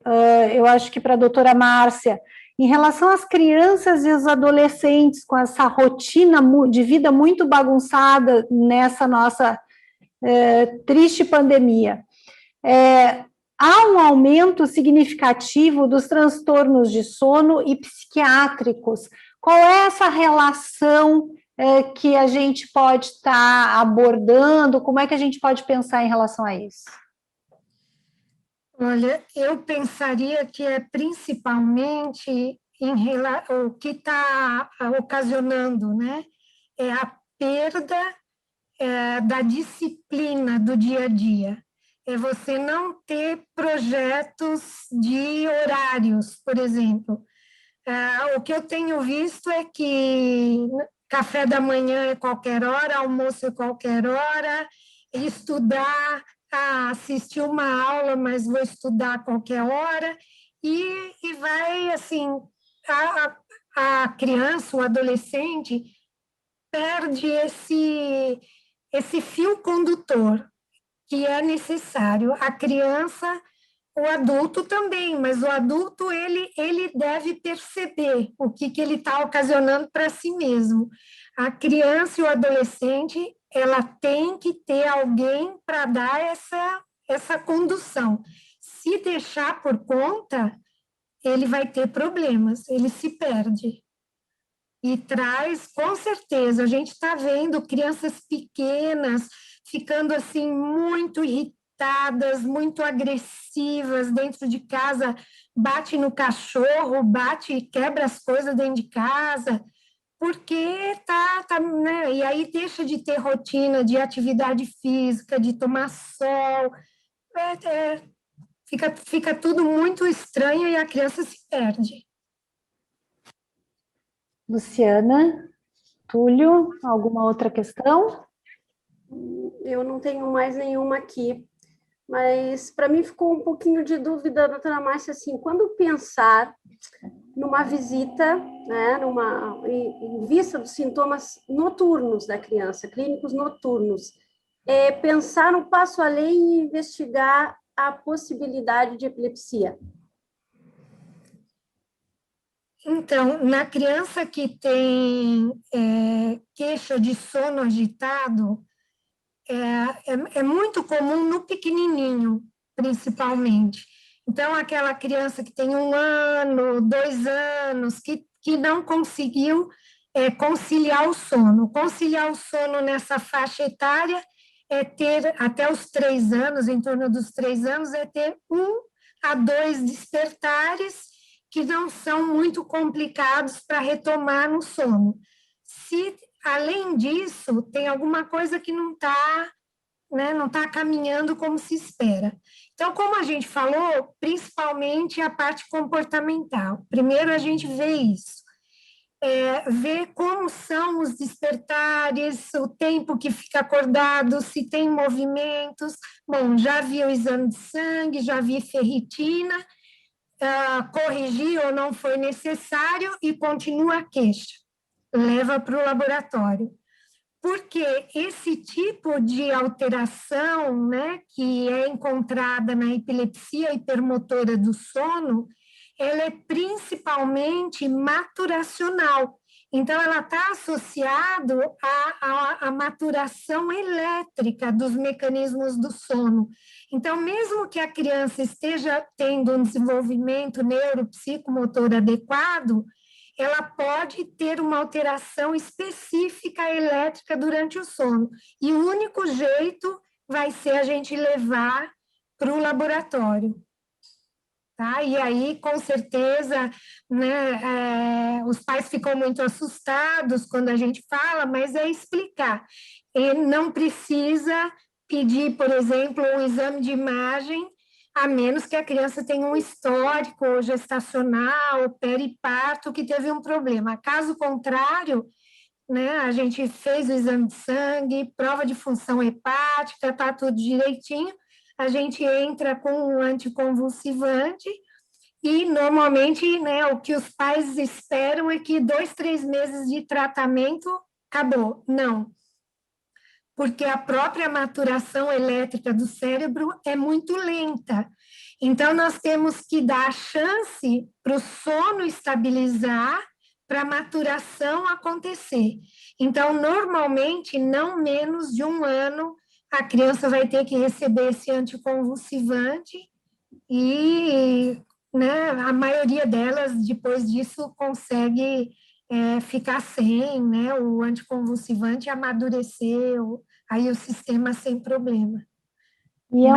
eu acho que para a doutora Márcia, em relação às crianças e os adolescentes, com essa rotina de vida muito bagunçada nessa nossa triste pandemia. Há um aumento significativo dos transtornos de sono e psiquiátricos. Qual é essa relação que a gente pode estar abordando? Como é que a gente pode pensar em relação a isso? Olha, eu pensaria que é principalmente o que está ocasionando, né? É a perda da disciplina do dia a dia. É você não ter projetos de horários, por exemplo. O que eu tenho visto é que café da manhã é qualquer hora, almoço é qualquer hora, estudar, assistir uma aula, mas vou estudar a qualquer hora, e vai, assim, a criança, o adolescente, perde esse fio condutor que é necessário. A criança, o adulto também, mas o adulto ele deve perceber o que ele está ocasionando para si mesmo. A criança e o adolescente, ela tem que ter alguém para dar essa condução. Se deixar por conta, ele vai ter problemas, ele se perde. E traz, com certeza, a gente está vendo crianças pequenas ficando assim muito irritadas, muito agressivas dentro de casa, bate no cachorro, bate e quebra as coisas dentro de casa, porque né? E aí deixa de ter rotina de atividade física, de tomar sol, fica tudo muito estranho e a criança se perde. Luciana, Túlio, alguma outra questão? Eu não tenho mais nenhuma aqui, mas para mim ficou um pouquinho de dúvida, doutora Márcia, assim, quando pensar numa visita, né, em vista dos sintomas noturnos da criança, clínicos noturnos, pensar no passo além e investigar a possibilidade de epilepsia. Então, na criança que tem queixa de sono agitado, é muito comum no pequenininho, principalmente. Então, aquela criança que tem 1 ano, 2 anos, que não conseguiu conciliar o sono. Conciliar o sono nessa faixa etária é ter, até os 3 anos, em torno dos 3 anos, é ter 1 a 2 despertares que não são muito complicados para retomar no sono. Se, além disso, tem alguma coisa que não está, né, não está caminhando como se espera. Então, como a gente falou, principalmente a parte comportamental. Primeiro, a gente vê isso. Ver como são os despertares, o tempo que fica acordado, se tem movimentos. Bom, já vi o exame de sangue, já vi ferritina, corrigir ou não foi necessário e continua a queixa. Leva para o laboratório. Porque esse tipo de alteração, né, que é encontrada na epilepsia hipermotora do sono, ela é principalmente maturacional. Então, ela está associada à maturação elétrica dos mecanismos do sono. Então, mesmo que a criança esteja tendo um desenvolvimento neuropsicomotor adequado, ela pode ter uma alteração específica elétrica durante o sono. E o único jeito vai ser a gente levar para o laboratório. Tá? E aí, com certeza, né, os pais ficam muito assustados quando a gente fala, mas é explicar. E não precisa pedir, por exemplo, um exame de imagem, a menos que a criança tenha um histórico gestacional, periparto, que teve um problema. Caso contrário, né, a gente fez o exame de sangue, prova de função hepática, está tudo direitinho, a gente entra com um anticonvulsivante e, normalmente, né, o que os pais esperam é que 2, 3 meses de tratamento, acabou. Não, porque a própria maturação elétrica do cérebro é muito lenta. Então, nós temos que dar a chance para o sono estabilizar, para a maturação acontecer. Então, normalmente, não menos de 1 ano, a criança vai ter que receber esse anticonvulsivante e, né, a maioria delas, depois disso, consegue ficar sem, né, o anticonvulsivante amadureceu, aí o sistema sem problema. E é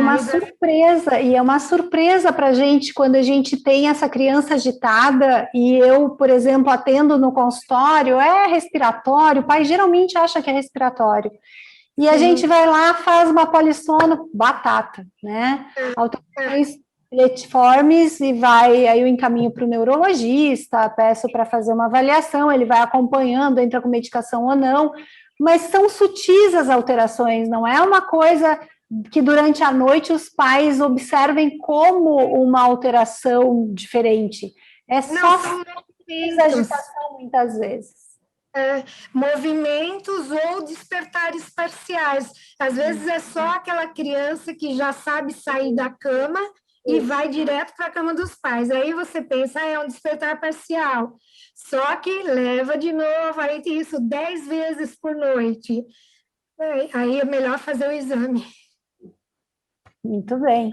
uma surpresa para a gente quando a gente tem essa criança agitada e eu, por exemplo, atendo no consultório, é respiratório, o pai geralmente acha que é respiratório. E a gente vai lá, faz uma polissono, batata, né? Alterações letiformes e aí eu encaminho para o neurologista, peço para fazer uma avaliação, ele vai acompanhando, entra com medicação ou não, mas são sutis as alterações, não é uma coisa que durante a noite os pais observem como uma alteração diferente. É só agitação muitas vezes. Movimentos ou despertares parciais. Às vezes é só aquela criança que já sabe sair da cama e vai direto para a cama dos pais. Aí você pensa, é um despertar parcial. Só que leva de novo, aí tem isso 10 vezes por noite. Aí é melhor fazer o exame. Muito bem.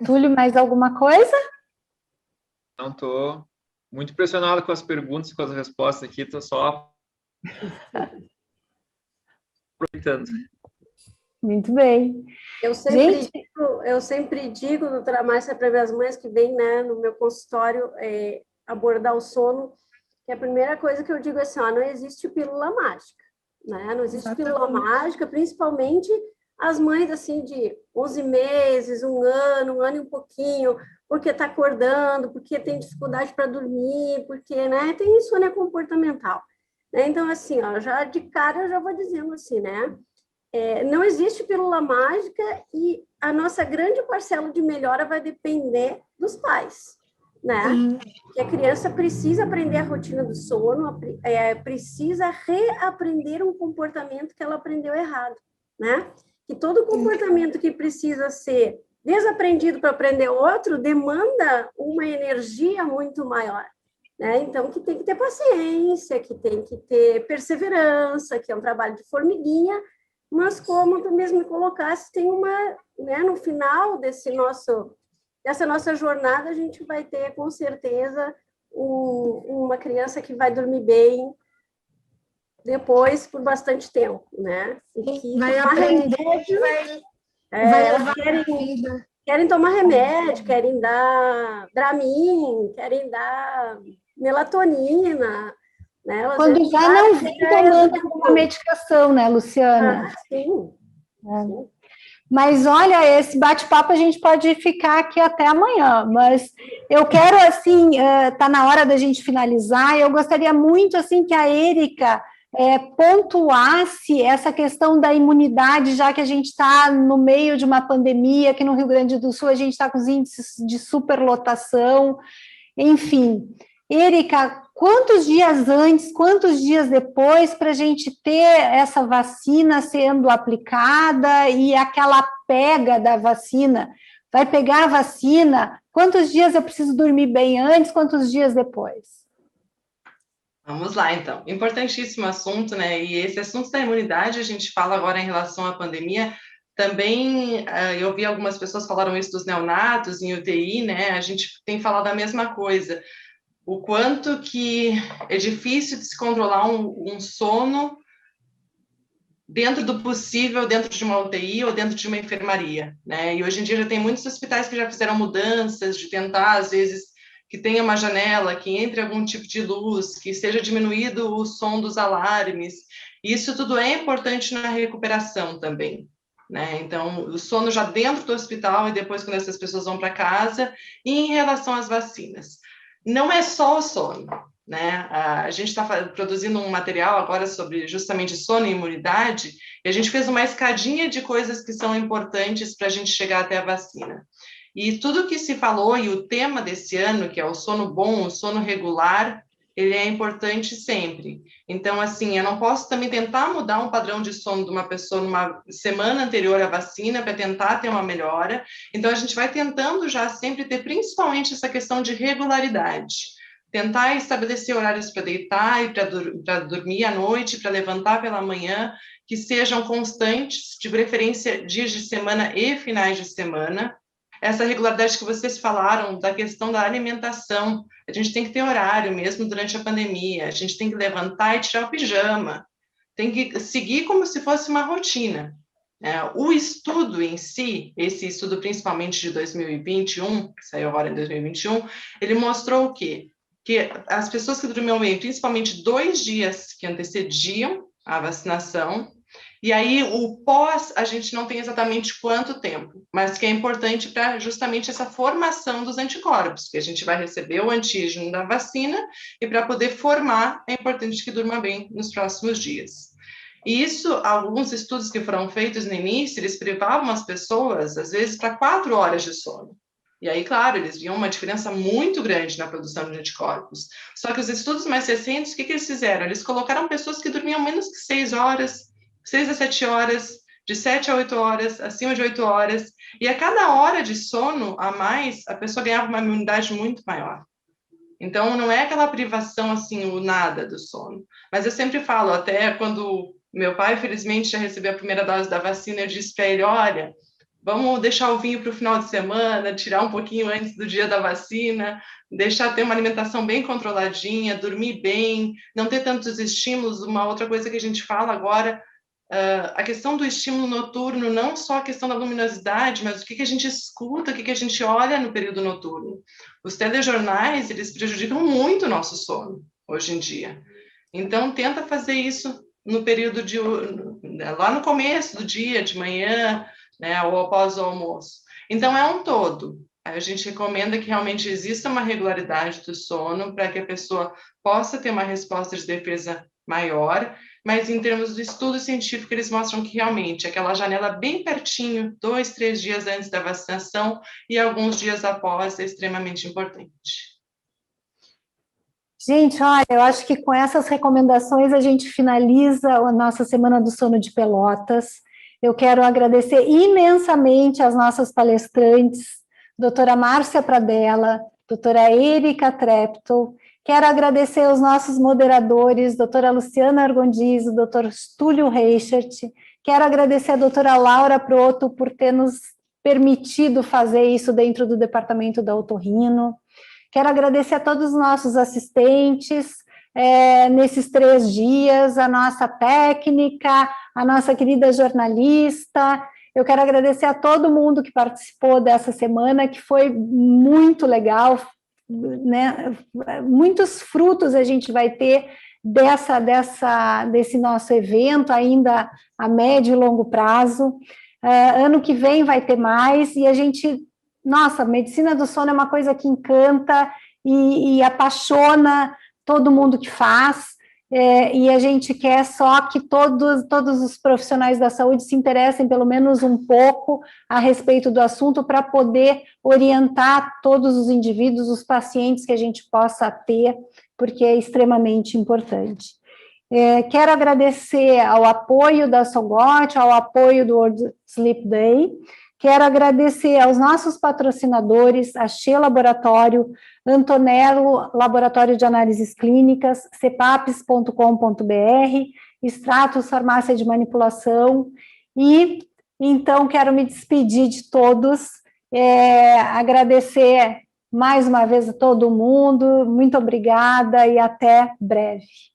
Túlio, mais alguma coisa? Não, estou muito impressionado com as perguntas e com as respostas aqui, estou só aproveitando. Muito bem. Eu sempre digo, doutora Márcia, para minhas mães que vêm, né, no meu consultório abordar o sono, que a primeira coisa que eu digo é assim, ó, não existe pílula mágica, né? Não existe pílula mágica, principalmente as mães, assim, de 11 meses, 1 ano e um pouquinho, porque está acordando, porque tem dificuldade para dormir, porque, né, tem insônia comportamental. Né? Então, assim, ó, já de cara eu já vou dizendo assim, né? Não existe pílula mágica e a nossa grande parcela de melhora vai depender dos pais, né? Que a criança precisa aprender a rotina do sono, precisa reaprender um comportamento que ela aprendeu errado, né? Que todo comportamento que precisa ser desaprendido para aprender outro demanda uma energia muito maior, né? Então, que tem que ter paciência, que tem que ter perseverança, que é um trabalho de formiguinha, mas como tu mesmo me colocaste, tem uma, né, no final dessa nossa jornada, a gente vai ter, com certeza, uma criança que vai dormir bem depois, por bastante tempo, né? E que vai aprender, querem tomar remédio, querem dar Dramin, querem dar melatonina, né? Quando já não vem tomando uma medicação, né, Luciana? Sim. Mas olha, esse bate-papo a gente pode ficar aqui até amanhã, mas eu quero, assim, tá na hora da gente finalizar, eu gostaria muito, assim, que a Érica pontuasse essa questão da imunidade, já que a gente está no meio de uma pandemia, aqui no Rio Grande do Sul a gente está com os índices de superlotação, enfim. Érica, quantos dias antes, quantos dias depois para a gente ter essa vacina sendo aplicada e aquela pega da vacina? Vai pegar a vacina? Quantos dias eu preciso dormir bem antes, quantos dias depois? Vamos lá, então. Importantíssimo assunto, né? E esse assunto da imunidade, a gente fala agora em relação à pandemia. Também, eu vi algumas pessoas falaram isso dos neonatos em UTI, né? A gente tem falado a mesma coisa. O quanto que é difícil de se controlar um sono dentro do possível, dentro de uma UTI ou dentro de uma enfermaria, né? E hoje em dia já tem muitos hospitais que já fizeram mudanças de tentar, às vezes, que tenha uma janela, que entre algum tipo de luz, que seja diminuído o som dos alarmes. Isso tudo é importante na recuperação também, né? Então, o sono já dentro do hospital e depois quando essas pessoas vão para casa. E em relação às vacinas, não é só o sono, né? A gente está produzindo um material agora sobre justamente sono e imunidade, e a gente fez uma escadinha de coisas que são importantes para a gente chegar até a vacina. E tudo que se falou, e o tema desse ano, que é o sono bom, o sono regular, ele é importante sempre. Então, assim, eu não posso também tentar mudar um padrão de sono de uma pessoa numa semana anterior à vacina para tentar ter uma melhora. Então, a gente vai tentando já sempre ter principalmente essa questão de regularidade. Tentar estabelecer horários para deitar e para dormir à noite, para levantar pela manhã, que sejam constantes, de preferência dias de semana e finais de semana. Essa regularidade que vocês falaram da questão da alimentação, a gente tem que ter horário mesmo durante a pandemia, a gente tem que levantar e tirar o pijama, tem que seguir como se fosse uma rotina. O estudo em si, esse estudo principalmente de 2021, que saiu agora em 2021, ele mostrou o quê? Que as pessoas que dormiam bem, principalmente 2 dias que antecediam a vacinação, e aí o pós a gente não tem exatamente quanto tempo, mas que é importante para justamente essa formação dos anticorpos, que a gente vai receber o antígeno da vacina, e para poder formar é importante que durma bem nos próximos dias. E isso, alguns estudos que foram feitos no início, eles privavam as pessoas, às vezes, para 4 horas de sono. E aí, claro, eles viam uma diferença muito grande na produção de anticorpos. Só que os estudos mais recentes, o que eles fizeram? Eles colocaram pessoas que dormiam menos que 6 horas, 6 a 7 horas, de 7 a 8 horas, acima de 8 horas, e a cada hora de sono a mais, a pessoa ganhava uma imunidade muito maior. Então, não é aquela privação, assim, o nada do sono. Mas eu sempre falo, até quando meu pai, felizmente, já recebeu a primeira dose da vacina, eu disse para ele, olha, vamos deixar o vinho para o final de semana, tirar um pouquinho antes do dia da vacina, deixar ter uma alimentação bem controladinha, dormir bem, não ter tantos estímulos. Uma outra coisa que a gente fala agora, a questão do estímulo noturno, não só a questão da luminosidade, mas o que a gente escuta, o que a gente olha no período noturno. Os telejornais, eles prejudicam muito o nosso sono, hoje em dia. Então, tenta fazer isso no período lá no começo do dia, de manhã, né, ou após o almoço. Então, é um todo. A gente recomenda que realmente exista uma regularidade do sono para que a pessoa possa ter uma resposta de defesa maior, mas em termos do estudo científico, eles mostram que realmente aquela janela bem pertinho, 2, 3 dias antes da vacinação e alguns dias após, é extremamente importante. Gente, olha, eu acho que com essas recomendações a gente finaliza a nossa Semana do Sono de Pelotas. Eu quero agradecer imensamente às nossas palestrantes, doutora Márcia Pradella, doutora Érica Treptow. Quero agradecer aos nossos moderadores, doutora Luciana Argondizzi, doutor Túlio Reichert. Quero agradecer a doutora Laura Proto por ter nos permitido fazer isso dentro do departamento da Otorrino. Quero agradecer a todos os nossos assistentes nesses 3 dias, a nossa técnica, a nossa querida jornalista. Eu quero agradecer a todo mundo que participou dessa semana, que foi muito legal, né? Muitos frutos a gente vai ter desse nosso evento, ainda a médio e longo prazo. Ano que vem vai ter mais, e a gente... Nossa, a medicina do sono é uma coisa que encanta e apaixona todo mundo que faz, e a gente quer só que todos os profissionais da saúde se interessem pelo menos um pouco a respeito do assunto para poder orientar todos os indivíduos, os pacientes que a gente possa ter, porque é extremamente importante. Quero agradecer ao apoio da SOGOT, ao apoio do World Sleep Day. Quero agradecer aos nossos patrocinadores, a Xê Laboratório, Antonello Laboratório de Análises Clínicas, cepaps.com.br, Stratos Farmácia de Manipulação, e então quero me despedir de todos, agradecer mais uma vez a todo mundo, muito obrigada e até breve.